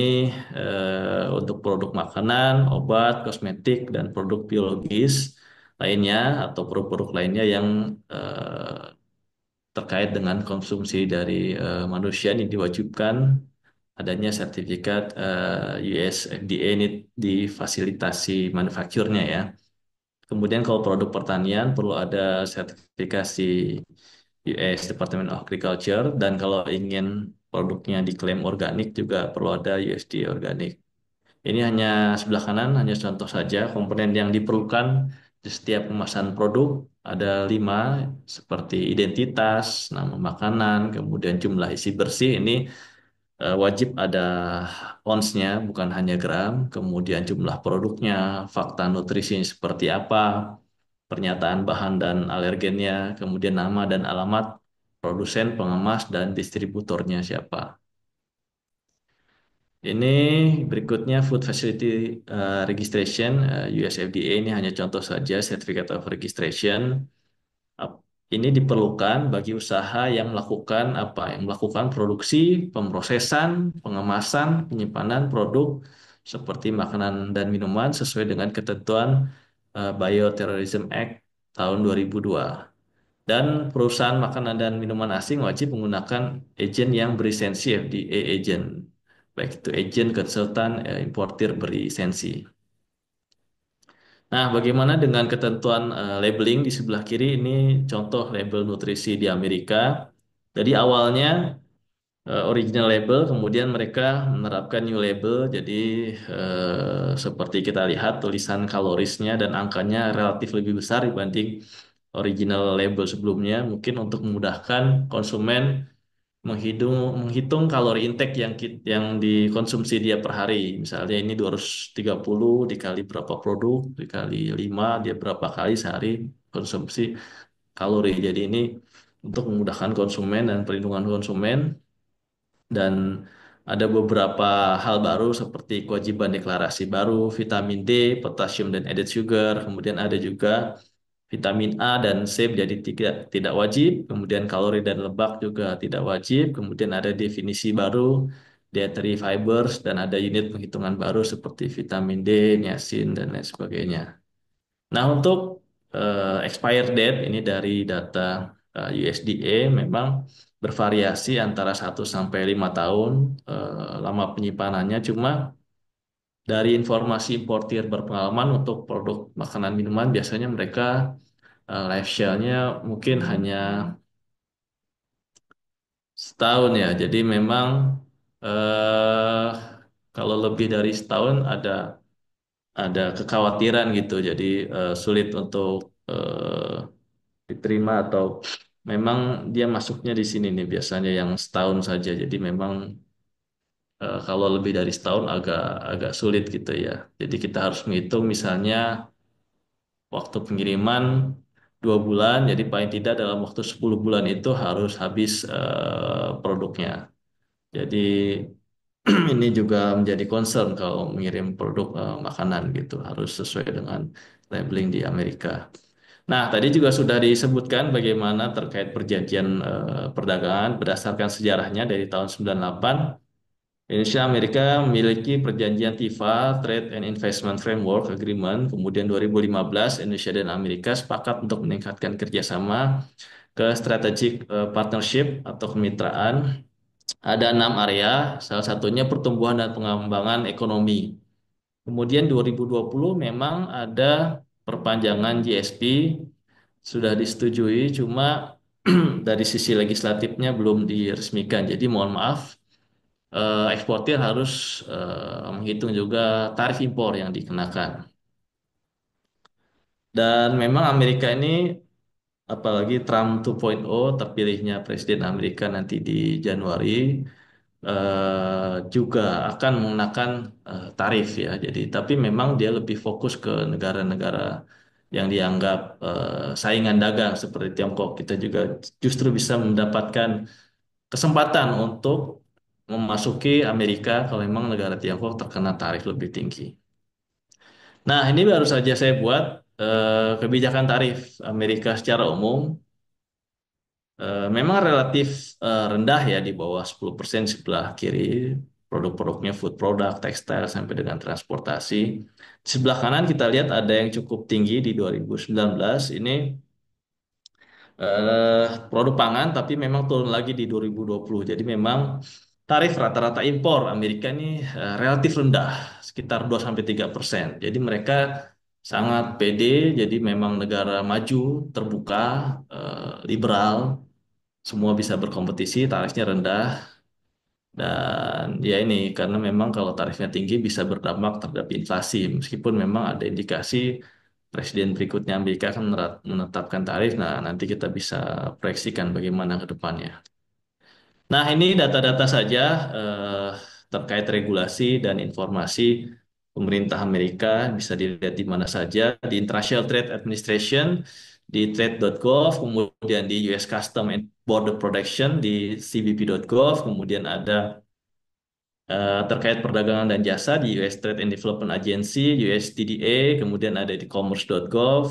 untuk produk makanan, obat, kosmetik, dan produk biologis lainnya atau produk-produk lainnya yang terkait dengan konsumsi dari manusia ini diwajibkan adanya sertifikat US FDA ini di fasilitasi manufakturnya ya. Kemudian kalau produk pertanian perlu ada sertifikasi US Department of Agriculture, dan kalau ingin produknya diklaim organik juga perlu ada USDA organik. Ini hanya sebelah kanan, hanya contoh saja komponen yang diperlukan di setiap kemasan produk. Ada 5, seperti identitas, nama makanan, kemudian jumlah isi bersih. Ini wajib ada ons-nya, bukan hanya gram. Kemudian jumlah produknya, fakta nutrisinya seperti apa, pernyataan bahan dan alergennya, kemudian nama dan alamat produsen, pengemas, dan distributornya siapa. Ini berikutnya Food Facility Registration, US FDA, ini hanya contoh saja Certificate of Registration. Ap- Ini diperlukan bagi usaha yang melakukan apa? Yang melakukan produksi, pemrosesan, pengemasan, penyimpanan produk seperti makanan dan minuman sesuai dengan ketentuan Bioterrorism Act tahun 2002. Dan perusahaan makanan dan minuman asing wajib menggunakan agen yang berisensi FDA agent. Baik itu agen, konsultan, importir berisensi. Nah, bagaimana dengan ketentuan labeling di sebelah kiri? Ini contoh label nutrisi di Amerika. Jadi awalnya original label, kemudian mereka menerapkan new label. Jadi seperti kita lihat tulisan kalorisnya dan angkanya relatif lebih besar dibanding original label sebelumnya. Mungkin untuk memudahkan konsumen menghitung kalori intake yang dikonsumsi dia per hari. Misalnya ini 230 dikali berapa produk, dikali 5 dia berapa kali sehari konsumsi kalori. Jadi ini untuk memudahkan konsumen dan perlindungan konsumen. Dan ada beberapa hal baru seperti kewajiban deklarasi baru, vitamin D, potasium dan added sugar. Kemudian ada juga vitamin A dan C jadi tidak wajib. Kemudian kalori dan lemak juga tidak wajib. Kemudian ada definisi baru, dietary fibers, dan ada unit penghitungan baru seperti vitamin D, niacin, dan lain sebagainya. Nah, untuk expire date ini dari data USDA memang bervariasi antara 1 sampai 5 tahun lama penyimpanannya. Cuma dari informasi importir berpengalaman untuk produk makanan minuman biasanya mereka life shelf-nya mungkin hanya setahun ya. Jadi memang eh kalau lebih dari setahun ada kekhawatiran gitu. Jadi sulit untuk diterima atau memang dia masuknya di sini nih biasanya yang setahun saja. Jadi memang kalau lebih dari setahun agak agak sulit gitu ya. Jadi kita harus menghitung misalnya waktu pengiriman 2 bulan, jadi paling tidak dalam waktu 10 bulan itu harus habis produknya. Jadi ini juga menjadi concern kalau mengirim produk makanan gitu, harus sesuai dengan labeling di Amerika. Nah, tadi juga sudah disebutkan bagaimana terkait perjanjian perdagangan berdasarkan sejarahnya dari tahun 98. Indonesia Amerika memiliki perjanjian TIFA Trade and Investment Framework Agreement. Kemudian 2015 Indonesia dan Amerika sepakat untuk meningkatkan kerjasama ke strategic partnership atau kemitraan. Ada 6 area, salah satunya pertumbuhan dan pengembangan ekonomi. Kemudian 2020 memang ada perpanjangan GSP sudah disetujui, cuma dari sisi legislatifnya belum diresmikan. Jadi mohon maaf, eksportir harus menghitung juga tarif impor yang dikenakan. Dan memang Amerika ini, apalagi Trump 2.0 terpilihnya Presiden Amerika nanti di Januari, juga akan mengenakan tarif ya. Jadi, tapi memang dia lebih fokus ke negara-negara yang dianggap saingan dagang seperti Tiongkok. Kita juga justru bisa mendapatkan kesempatan untuk memasuki Amerika kalau memang negara Tiongkok terkena tarif lebih tinggi. Nah, ini baru saja saya buat kebijakan tarif Amerika secara umum. Memang relatif rendah ya di bawah 10% sebelah kiri. Produk-produknya food product, tekstil sampai dengan transportasi. Di sebelah kanan kita lihat ada yang cukup tinggi di 2019. Ini produk pangan tapi memang turun lagi di 2020. Jadi memang tarif rata-rata impor Amerika ini relatif rendah, sekitar 2-3%. Jadi mereka sangat pede, jadi memang negara maju, terbuka, liberal, semua bisa berkompetisi, tarifnya rendah. Dan ya ini karena memang kalau tarifnya tinggi bisa berdampak terhadap inflasi. Meskipun memang ada indikasi presiden berikutnya Amerika akan menetapkan tarif. Nah, nanti kita bisa proyeksikan bagaimana ke depannya. Nah, ini data-data saja eh, terkait regulasi dan informasi pemerintah Amerika bisa dilihat di mana saja di International Trade Administration, di trade.gov, kemudian di US Custom and Border Protection di cbp.gov, kemudian ada terkait perdagangan dan jasa di US Trade and Development Agency, USTDA, kemudian ada di commerce.gov.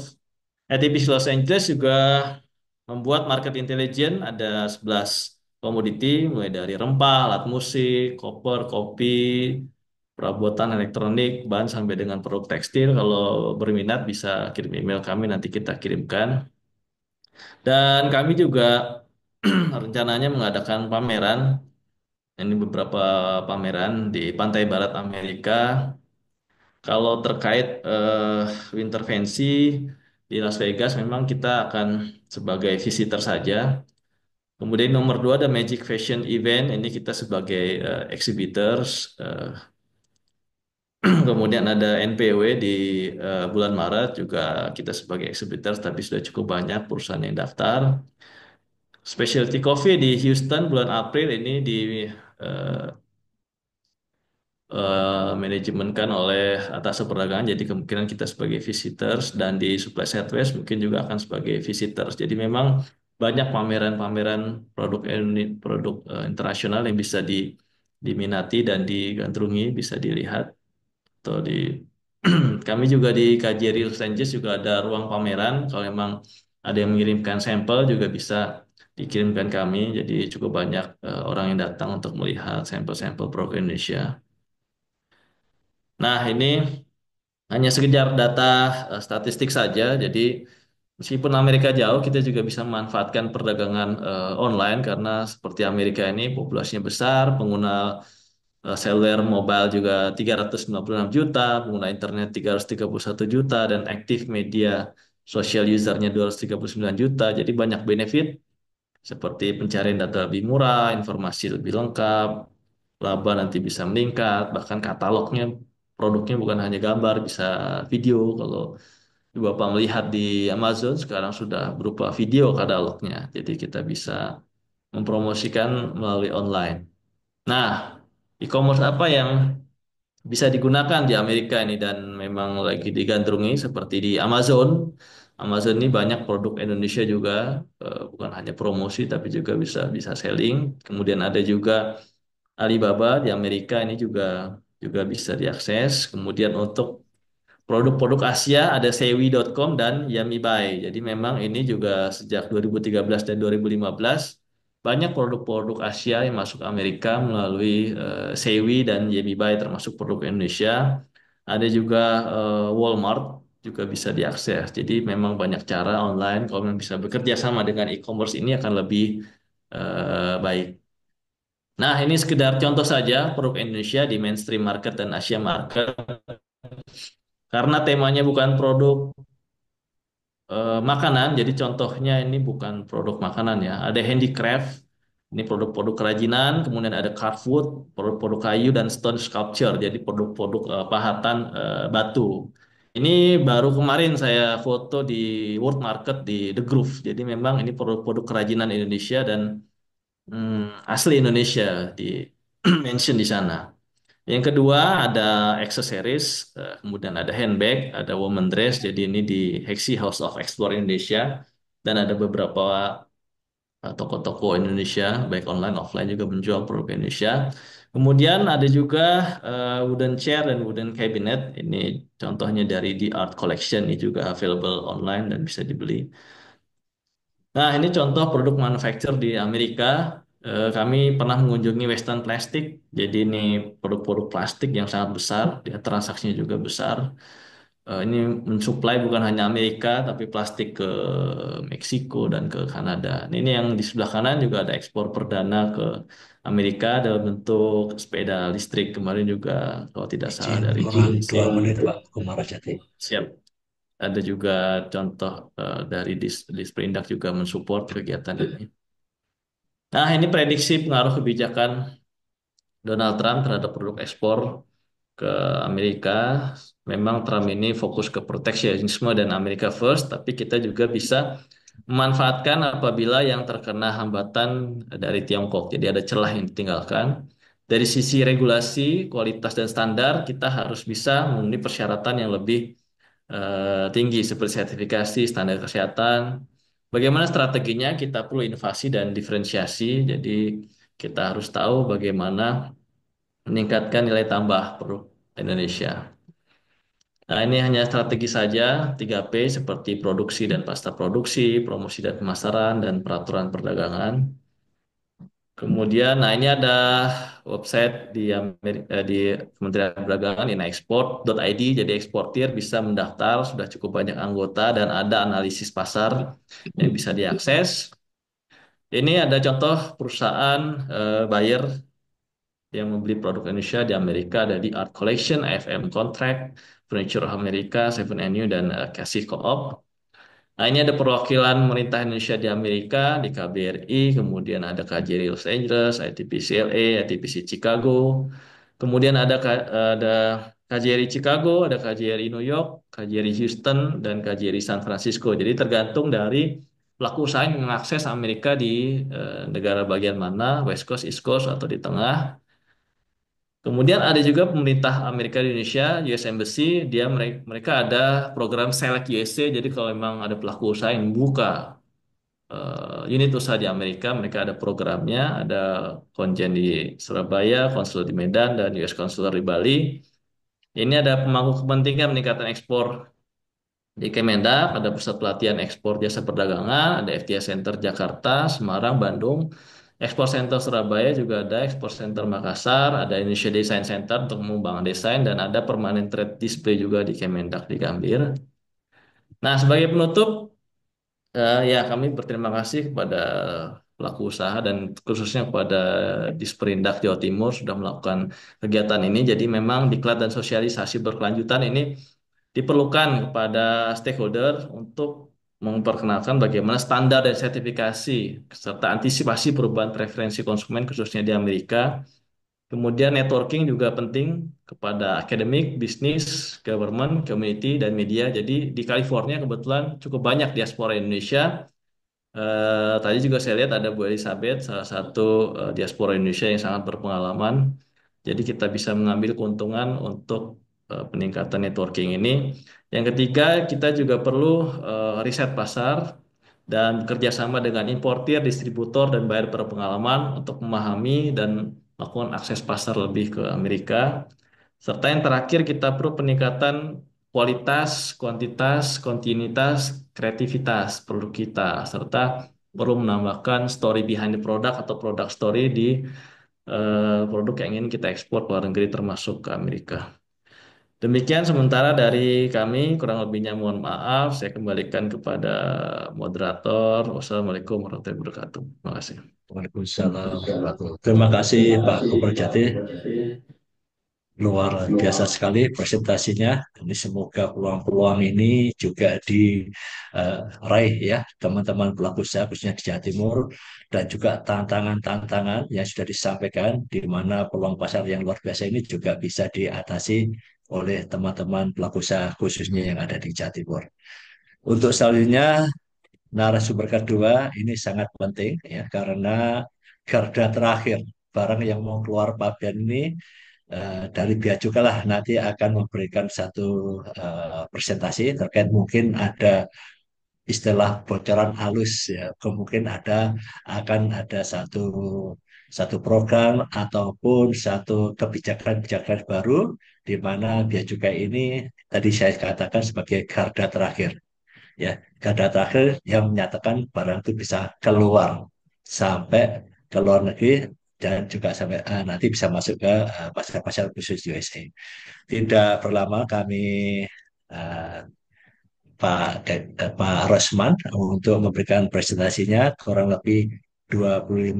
ITB Los Angeles juga membuat market intelligence, ada 11 komoditi, mulai dari rempah, alat musik, koper, kopi, perabotan elektronik, bahan sampai dengan produk tekstil. Kalau berminat bisa kirim email kami, nanti kita kirimkan. Dan kami juga rencananya mengadakan pameran. Ini beberapa pameran di pantai barat Amerika. Kalau terkait intervensi di Las Vegas, memang kita akan sebagai visitor saja. Kemudian nomor 2 ada Magic Fashion Event. Ini kita sebagai exhibitors. Kemudian ada NPW di bulan Maret juga kita sebagai exhibitors, tapi sudah cukup banyak perusahaan yang daftar. Specialty Coffee di Houston bulan April ini di eh, manajemenkan oleh atas perdagangan, jadi kemungkinan kita sebagai visitors, dan di Supply Southwest mungkin juga akan sebagai visitors. Jadi memang banyak pameran-pameran produk internasional yang bisa diminati dan digandrungi, bisa dilihat atau di kami juga di KJRI Los Angeles juga ada ruang pameran. Kalau memang ada yang mengirimkan sampel juga bisa dikirimkan kami. Jadi cukup banyak orang yang datang untuk melihat sampel-sampel produk Indonesia. Nah, ini hanya sekedar data statistik saja. Jadi meskipun Amerika jauh, kita juga bisa memanfaatkan perdagangan online karena seperti Amerika ini populasinya besar, pengguna seluler mobile juga 396 juta, pengguna internet 331 juta, dan aktif media sosial usernya 239 juta. Jadi banyak benefit seperti pencarian data lebih murah, informasi lebih lengkap, laba nanti bisa meningkat, bahkan katalognya produknya bukan hanya gambar, bisa video. Kalau Bapak melihat di Amazon sekarang sudah berupa video katalognya, jadi kita bisa mempromosikan melalui online. Nah, e-commerce apa yang bisa digunakan di Amerika ini dan memang lagi digandrungi seperti di Amazon. Amazon ini banyak produk Indonesia juga, bukan hanya promosi tapi juga bisa bisa selling. Kemudian ada juga Alibaba di Amerika ini juga juga bisa diakses. Kemudian untuk produk-produk Asia ada Sewi.com dan Yummy Buy. Jadi memang ini juga sejak 2013 dan 2015 banyak produk-produk Asia yang masuk Amerika melalui Sewi dan Yummy Buy termasuk produk Indonesia. Ada juga Walmart juga bisa diakses. Jadi memang banyak cara online kalau memang bisa bekerja sama dengan e-commerce ini akan lebih baik. Nah, ini sekedar contoh saja produk Indonesia di mainstream market dan Asia market. Karena temanya bukan produk makanan, jadi contohnya ini bukan produk makanan ya. Ada handicraft, ini produk-produk kerajinan, kemudian ada carved wood, produk-produk kayu dan stone sculpture, jadi produk-produk pahatan batu. Ini baru kemarin saya foto di World Market di The Groove. Jadi memang ini produk-produk kerajinan Indonesia dan asli Indonesia di mention di sana. Yang kedua ada aksesoris, kemudian ada handbag, ada woman dress. Jadi ini di Hexi House of Explore Indonesia dan ada beberapa toko-toko Indonesia, baik online offline juga menjual produk Indonesia. Kemudian ada juga wooden chair dan wooden cabinet. Ini contohnya dari The Art Collection, ini juga available online dan bisa dibeli. Nah, ini contoh produk manufacture di Amerika. Kami pernah mengunjungi Western Plastic. Jadi ini produk-produk plastik yang sangat besar, dia transaksinya juga besar. Ini mensuplai bukan hanya Amerika, tapi plastik ke Meksiko dan ke Kanada. Nah, ini yang di sebelah kanan juga ada ekspor perdana ke Amerika dalam bentuk sepeda listrik kemarin juga, kalau tidak salah Izin dari merangkul menit Pak Kumarajati. Siap. Ada juga contoh dari Disperindak juga mensupport kegiatan ini. Nah, ini prediksi pengaruh kebijakan Donald Trump terhadap produk ekspor ke Amerika. Memang Trump ini fokus ke proteksionisme dan America First, tapi kita juga bisa memanfaatkan apabila yang terkena hambatan dari Tiongkok. Jadi ada celah yang ditinggalkan. Dari sisi regulasi, kualitas dan standar, kita harus bisa memenuhi persyaratan yang lebih tinggi seperti sertifikasi, standar kesehatan. Bagaimana strateginya? Kita perlu inovasi dan diferensiasi. Jadi kita harus tahu bagaimana meningkatkan nilai tambah produk Indonesia. Nah, ini hanya strategi saja, 3P seperti produksi dan pasca produksi, promosi dan pemasaran, dan peraturan perdagangan. Kemudian, nah ini ada website di Kementerian Perdagangan, ini export.id, jadi eksportir bisa mendaftar, sudah cukup banyak anggota, dan ada analisis pasar yang bisa diakses. Ini ada contoh perusahaan buyer yang membeli produk Indonesia di Amerika, ada di Art Collection, AFM Contract, Furniture of America, Seven Avenue, dan Casih Co-op. Nah, ini ada perwakilan pemerintah Indonesia di Amerika, di KBRI, kemudian ada KJRI Los Angeles, ITPC LA, ITPC Chicago, kemudian ada KJRI Chicago, ada KJRI New York, KJRI Houston, dan KJRI San Francisco. Jadi tergantung dari pelaku usaha yang mengakses Amerika di negara bagian mana, West Coast, East Coast, atau di tengah. Kemudian ada juga pemerintah Amerika di Indonesia, US Embassy, mereka ada program Select USA. Jadi kalau memang ada pelaku usaha yang buka unit usaha di Amerika, mereka ada programnya, ada konjen di Surabaya, konsul di Medan, dan US Consular di Bali. Ini ada pemangku kepentingan meningkatkan ekspor di Kemendak, ada pusat pelatihan ekspor jasa perdagangan, ada FTA Center Jakarta, Semarang, Bandung, Ekspor Center Surabaya juga ada, Ekspor Center Makassar, ada Indonesia Design Center untuk mengembangkan desain, dan ada Permanent Trade Display juga di Kemendak di Gambir. Nah, sebagai penutup, ya kami berterima kasih kepada pelaku usaha dan khususnya kepada Disperindak Jawa Timur sudah melakukan kegiatan ini. Jadi memang diklat dan sosialisasi berkelanjutan ini diperlukan kepada stakeholder untuk memperkenalkan bagaimana standar dan sertifikasi serta antisipasi perubahan preferensi konsumen khususnya di Amerika Kemudian networking juga penting kepada akademik, bisnis, government, community, dan media. Jadi di California kebetulan cukup banyak diaspora Indonesia. Tadi juga saya lihat ada Bu Elizabeth, salah satu diaspora Indonesia yang sangat berpengalaman. Jadi kita bisa mengambil keuntungan untuk peningkatan networking ini. Yang ketiga, kita juga perlu riset pasar dan bekerjasama dengan importir, distributor, dan buyer berpengalaman untuk memahami dan melakukan akses pasar lebih ke Amerika. Serta yang terakhir, kita perlu peningkatan kualitas, kuantitas, kontinuitas, kreativitas produk kita, serta perlu menambahkan story behind the product atau product story di produk yang ingin kita ekspor ke luar negeri termasuk ke Amerika. Demikian sementara dari kami, kurang lebihnya mohon maaf. Saya kembalikan kepada moderator. Wassalamualaikum warahmatullahi wabarakatuh. Terima kasih. Waalaikumsalam warahmatullahi wabarakatuh. Terima kasih Pak Gubernur Jati. Luar biasa sekali presentasinya. Ini semoga peluang-peluang ini juga diraih ya teman-teman pelaku usaha khususnya di Jawa Timur dan juga tantangan-tantangan yang sudah disampaikan di mana peluang pasar yang luar biasa ini juga bisa diatasi oleh teman-teman pelaku usaha khususnya yang ada di Jawa Timur. Untuk selanjutnya narasumber kedua ini sangat penting ya karena garda terakhir barang yang mau keluar pabean ini dari Bea Cukai lah nanti akan memberikan satu presentasi terkait mungkin ada istilah bocoran halus ya kemungkinan akan ada satu program ataupun satu kebijakan-kebijakan baru di mana Bea Cukai ini tadi saya katakan sebagai garda terakhir ya garda terakhir yang menyatakan barang itu bisa keluar sampai ke luar negeri dan juga sampai nanti bisa masuk ke pasar-pasar khusus USA. Tidak berlama kami eh, Pak Rosman untuk memberikan presentasinya kurang lebih 25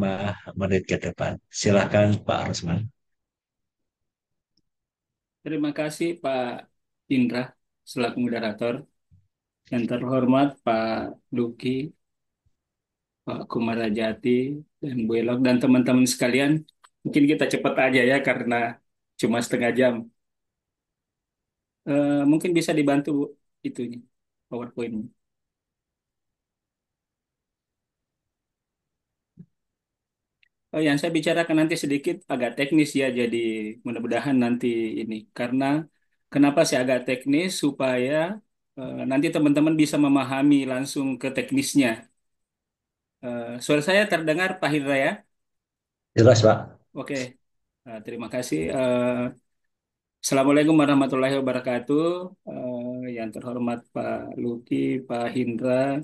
menit ke depan. Silakan Pak Rosman. Terima kasih Pak Indra selaku moderator. Yang terhormat Pak Luki, Pak Kumarajati, dan Bu Elok, dan teman-teman sekalian. Mungkin kita cepat aja ya karena cuma setengah jam. Mungkin bisa dibantu itunya, PowerPoint-nya. Yang saya bicarakan nanti sedikit agak teknis ya, jadi mudah-mudahan nanti ini. Karena kenapa saya agak teknis supaya nanti teman-teman bisa memahami langsung ke teknisnya. Suara saya terdengar Pak Hindra ya? Jelas Pak. Oke, terima kasih. Assalamualaikum warahmatullahi wabarakatuh. Yang terhormat Pak Luki, Pak Hindra,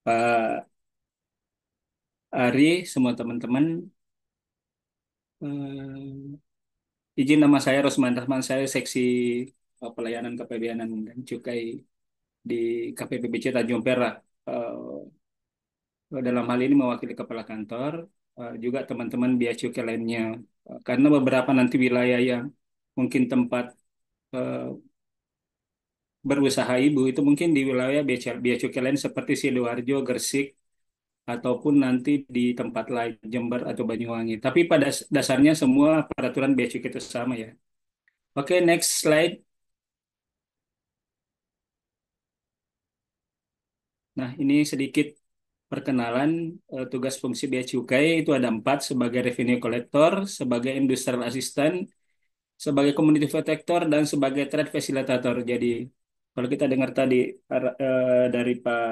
Pak Ari, semua teman-teman. Izin nama saya Rosman Rahman, saya seksi pelayanan kepabeanan dan cukai di KPPBC Tanjung Perak. Dalam hal ini mewakili kepala kantor, juga teman-teman bea cukai lainnya. Karena beberapa nanti wilayah yang mungkin tempat eh, berusaha ibu itu mungkin di wilayah bea cukai lain seperti Sidoarjo, Gresik, ataupun nanti di tempat lain Jember atau Banyuwangi. Tapi pada dasarnya semua peraturan bea cukai itu sama ya. Oke, next slide. Nah, ini sedikit perkenalan tugas fungsi bea cukai itu ada empat sebagai revenue collector, sebagai industrial assistant, sebagai community protector, dan sebagai trade facilitator. Jadi kalau kita dengar tadi dari Pak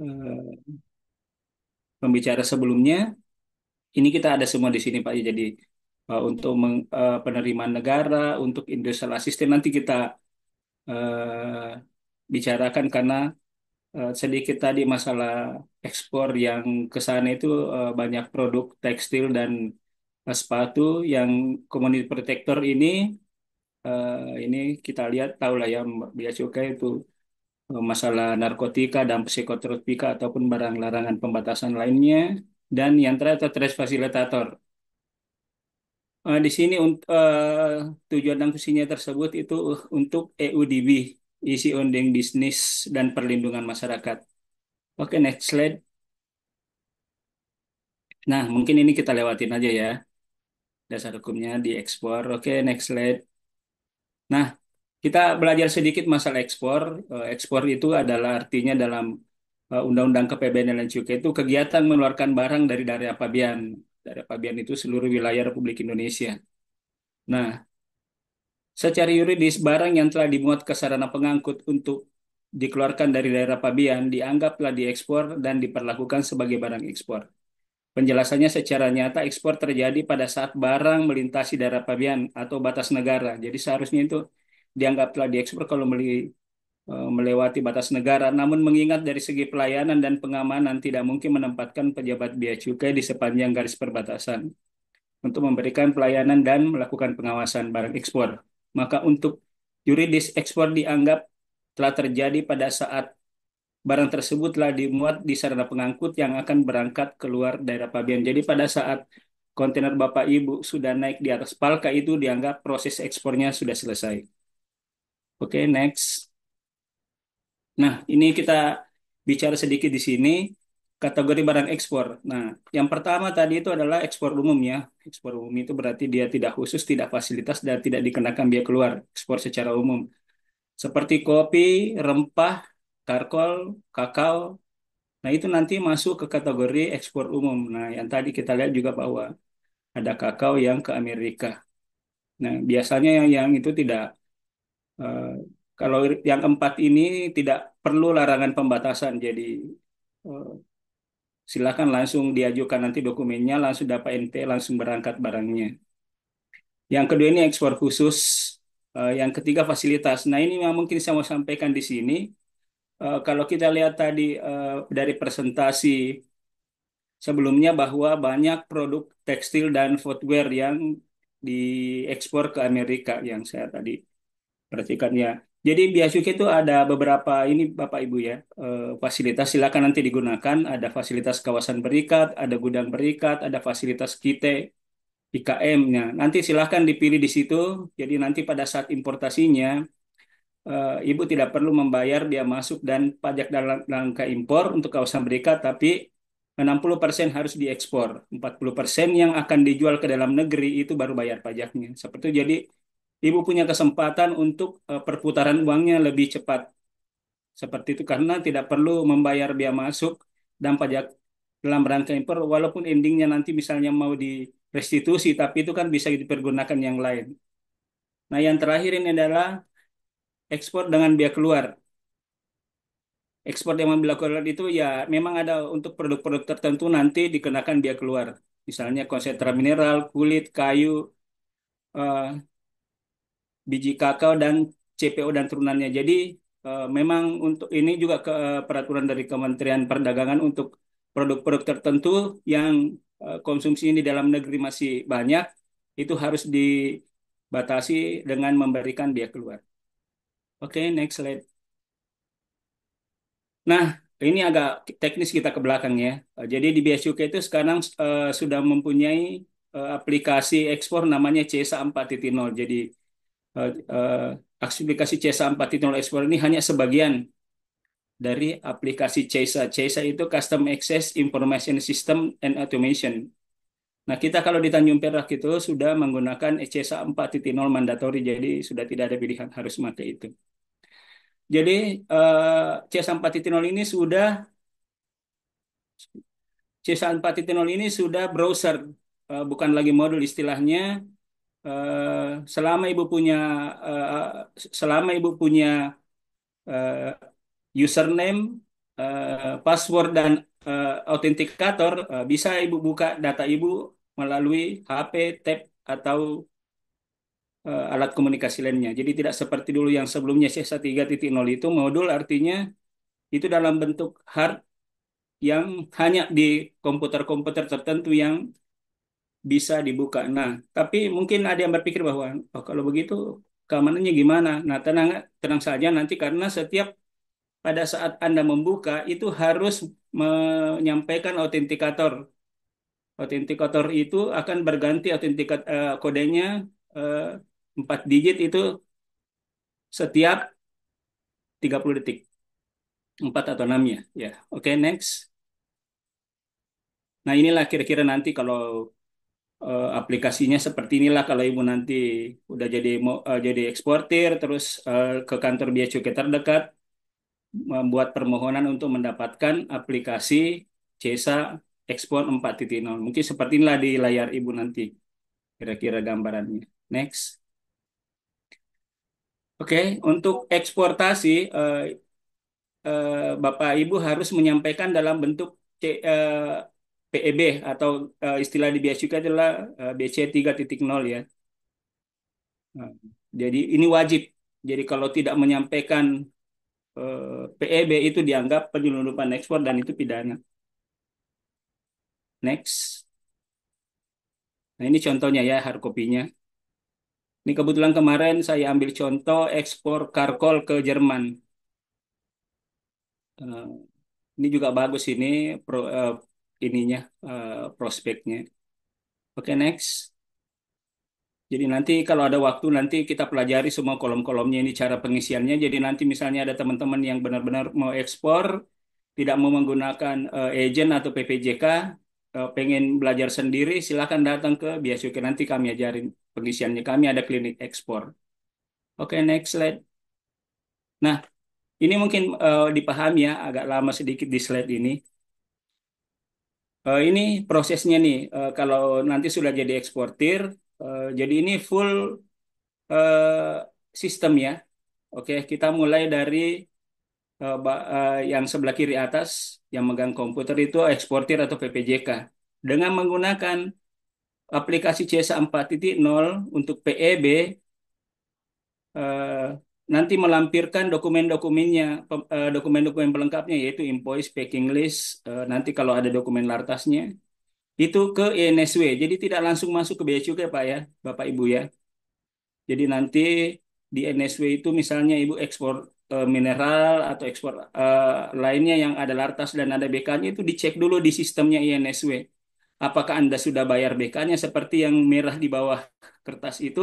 eh, pembicara sebelumnya, ini kita ada semua di sini Pak. Jadi untuk penerimaan negara, untuk industrial assistant nanti kita bicarakan karena sedikit tadi masalah ekspor yang ke sana itu banyak produk tekstil dan sepatu yang community protector ini kita lihat tahu lah ya bea cukai itu masalah narkotika dan psikotropika ataupun barang larangan pembatasan lainnya dan yang terakhir trade facilitator. Di sini tujuan dan fungsinya tersebut itu untuk EUDB, isi undang bisnis dan perlindungan masyarakat. Oke, next slide. Nah, mungkin ini kita lewatin aja ya. Dasar hukumnya diekspor. Oke, next slide. Nah, kita belajar sedikit masalah ekspor. Ekspor itu adalah artinya dalam Undang-Undang KPBN dan Cukai itu kegiatan mengeluarkan barang dari daerah pabean. Daerah pabean itu seluruh wilayah Republik Indonesia. Nah, secara yuridis, barang yang telah dimuat ke sarana pengangkut untuk dikeluarkan dari daerah pabean dianggap telah diekspor dan diperlakukan sebagai barang ekspor. Penjelasannya secara nyata ekspor terjadi pada saat barang melintasi daerah pabean atau batas negara. Jadi seharusnya itu dianggap telah diekspor kalau melewati batas negara. Namun mengingat dari segi pelayanan dan pengamanan tidak mungkin menempatkan pejabat bea cukai di sepanjang garis perbatasan untuk memberikan pelayanan dan melakukan pengawasan barang ekspor. Maka untuk yuridis ekspor dianggap telah terjadi pada saat barang tersebut telah dimuat di sarana pengangkut yang akan berangkat keluar daerah pabean. Jadi pada saat kontainer Bapak Ibu sudah naik di atas palka itu dianggap proses ekspornya sudah selesai. Oke, next. Nah, ini kita bicara sedikit di sini kategori barang ekspor. Nah, yang pertama tadi itu adalah ekspor umum ya. Ekspor umum itu berarti dia tidak khusus, tidak fasilitas, dan tidak dikenakan biaya keluar. Ekspor secara umum. Seperti kopi, rempah, karkol, kakao. Nah, itu nanti masuk ke kategori ekspor umum. Nah, yang tadi kita lihat juga bahwa ada kakao yang ke Amerika. Nah, biasanya yang itu tidak, eh, kalau yang empat ini tidak perlu larangan pembatasan. Jadi, eh, silakan langsung diajukan nanti dokumennya, langsung dapat NT, langsung berangkat barangnya. Yang kedua ini ekspor khusus. Yang ketiga fasilitas. Nah, ini yang mungkin saya mau sampaikan di sini. Kalau kita lihat tadi dari presentasi sebelumnya bahwa banyak produk tekstil dan footwear yang diekspor ke Amerika yang saya tadi perhatikan ya. Jadi Bea Cukai itu ada beberapa ini Bapak Ibu ya, fasilitas silakan nanti digunakan. Ada fasilitas kawasan berikat, ada gudang berikat, ada fasilitas kite IKM-nya. Nanti silakan dipilih di situ. Jadi nanti pada saat importasinya Ibu tidak perlu membayar biaya masuk dan pajak dalam rangka impor untuk kawasan berikat, tapi 60% harus diekspor. 40% yang akan dijual ke dalam negeri itu baru bayar pajaknya. Seperti itu. Jadi Ibu punya kesempatan untuk perputaran uangnya lebih cepat. Seperti itu karena tidak perlu membayar biaya masuk dan pajak dalam rangka impor walaupun endingnya nanti misalnya mau direstitusi tapi itu kan bisa dipergunakan yang lain. Nah, yang terakhir ini adalah ekspor dengan biaya keluar. Ekspor dengan biaya keluar itu ya memang ada untuk produk-produk tertentu nanti dikenakan biaya keluar. Misalnya konsentrat mineral, kulit, kayu, eh, biji kakao dan CPO dan turunannya. Jadi memang untuk ini juga peraturan dari Kementerian Perdagangan untuk produk-produk tertentu yang konsumsi di dalam negeri masih banyak itu harus dibatasi dengan memberikan biaya keluar. Oke, next slide. Nah, ini agak teknis kita ke belakang ya. Jadi di Bea Cukai itu sekarang sudah mempunyai aplikasi ekspor namanya CESA 4.0. Jadi eh, eh, aplikasi CESA 4.0 ekspor ini hanya sebagian dari aplikasi CESA. CESA itu Custom Access Information System and Automation. Nah, kita kalau di Tanjung Perak itu sudah menggunakan CESA 4.0 mandatori, jadi sudah tidak ada pilihan harus pakai itu. Jadi CESA 4.0 ini sudah CESA 4.0 ini sudah browser, bukan lagi modul istilahnya. Selama ibu punya eh, selama ibu punya username, password dan autentikator, bisa ibu buka data ibu melalui HP, tab atau alat komunikasi lainnya. Jadi tidak seperti dulu yang sebelumnya CESA 3.0 itu modul artinya itu dalam bentuk hard yang hanya di komputer-komputer tertentu yang bisa dibuka. Nah, tapi mungkin ada yang berpikir bahwa oh, kalau begitu keamanannya gimana? Nah, tenang tenang saja nanti karena setiap pada saat Anda membuka itu harus menyampaikan autentikator. Autentikator itu akan berganti kodenya eh, 4 digit itu setiap 30 detik. 4 atau 6 ya. Ya, oke, next. Nah, inilah kira-kira nanti kalau aplikasinya seperti inilah kalau ibu nanti udah jadi jadi eksportir, terus ke kantor bea cukai terdekat membuat permohonan untuk mendapatkan aplikasi CESA Ekspor 4.0. Mungkin seperti inilah di layar ibu nanti kira-kira gambarannya. Next. Oke, untuk eksportasi Bapak Ibu harus menyampaikan dalam bentuk PEB atau istilah di bea cukai adalah BC 3.0 ya. Nah, jadi ini wajib. Jadi kalau tidak menyampaikan PEB itu dianggap penyelundupan ekspor dan itu pidana. Next. Nah ini contohnya ya hard copy-nya. Ini kebetulan kemarin saya ambil contoh ekspor karkol ke Jerman. Eh, ini juga bagus ini ininya prospeknya. Oke, next. Jadi nanti kalau ada waktu nanti kita pelajari semua kolom-kolomnya ini cara pengisiannya. Jadi nanti misalnya ada teman-teman yang benar-benar mau ekspor, tidak mau menggunakan agent atau PPJK, pengen belajar sendiri, silakan datang ke Bea Cukai. Nanti kami ajarin pengisiannya. Kami ada klinik ekspor. Oke, next slide. Nah, ini mungkin dipahami ya, agak lama sedikit di slide ini. Ini prosesnya nih, kalau nanti sudah jadi eksportir, jadi ini full sistem ya. Oke, kita mulai dari yang sebelah kiri atas, yang megang komputer itu eksportir atau PPJK. Dengan menggunakan aplikasi CESA 4.0 untuk PEB, eh, nanti melampirkan dokumen-dokumennya, dokumen-dokumen pelengkapnya yaitu invoice, packing list, nanti kalau ada dokumen lartasnya, itu ke INSW. Jadi tidak langsung masuk ke bea cukai Pak ya, Bapak Ibu ya. Jadi nanti di NSW itu misalnya Ibu ekspor mineral atau ekspor lainnya yang ada lartas dan ada BK-nya itu dicek dulu di sistemnya INSW. Apakah Anda sudah bayar BK-nya seperti yang merah di bawah kertas itu?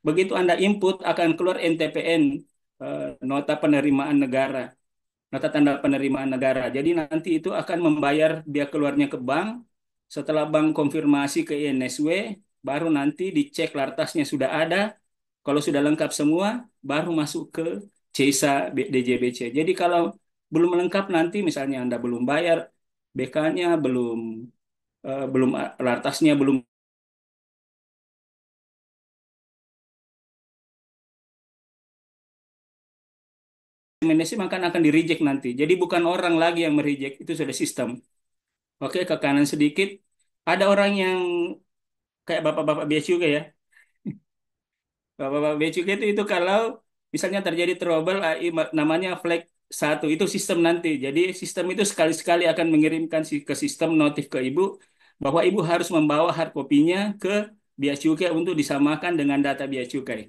Begitu Anda input akan keluar NTPN, nota penerimaan negara, nota tanda penerimaan negara. Jadi nanti itu akan membayar biaya keluarnya ke bank. Setelah bank konfirmasi ke INSW, baru nanti dicek lartasnya sudah ada. Kalau sudah lengkap semua, baru masuk ke CESA DJBC. Jadi kalau belum lengkap nanti misalnya Anda belum bayar BK-nya, belum lartasnya belum MNC maka akan di reject nanti. Jadi bukan orang lagi yang mereject, itu sudah sistem. Oke, ke kanan sedikit. Ada orang yang kayak bapak-bapak bea cukai ya. Bapak-bapak bea cukai itu kalau misalnya terjadi trouble, namanya flag satu itu sistem nanti. Jadi sistem itu sekali-sekali akan mengirimkan ke sistem notif ke ibu bahwa ibu harus membawa hard copy-nya ke bea cukai untuk disamakan dengan data bea cukai.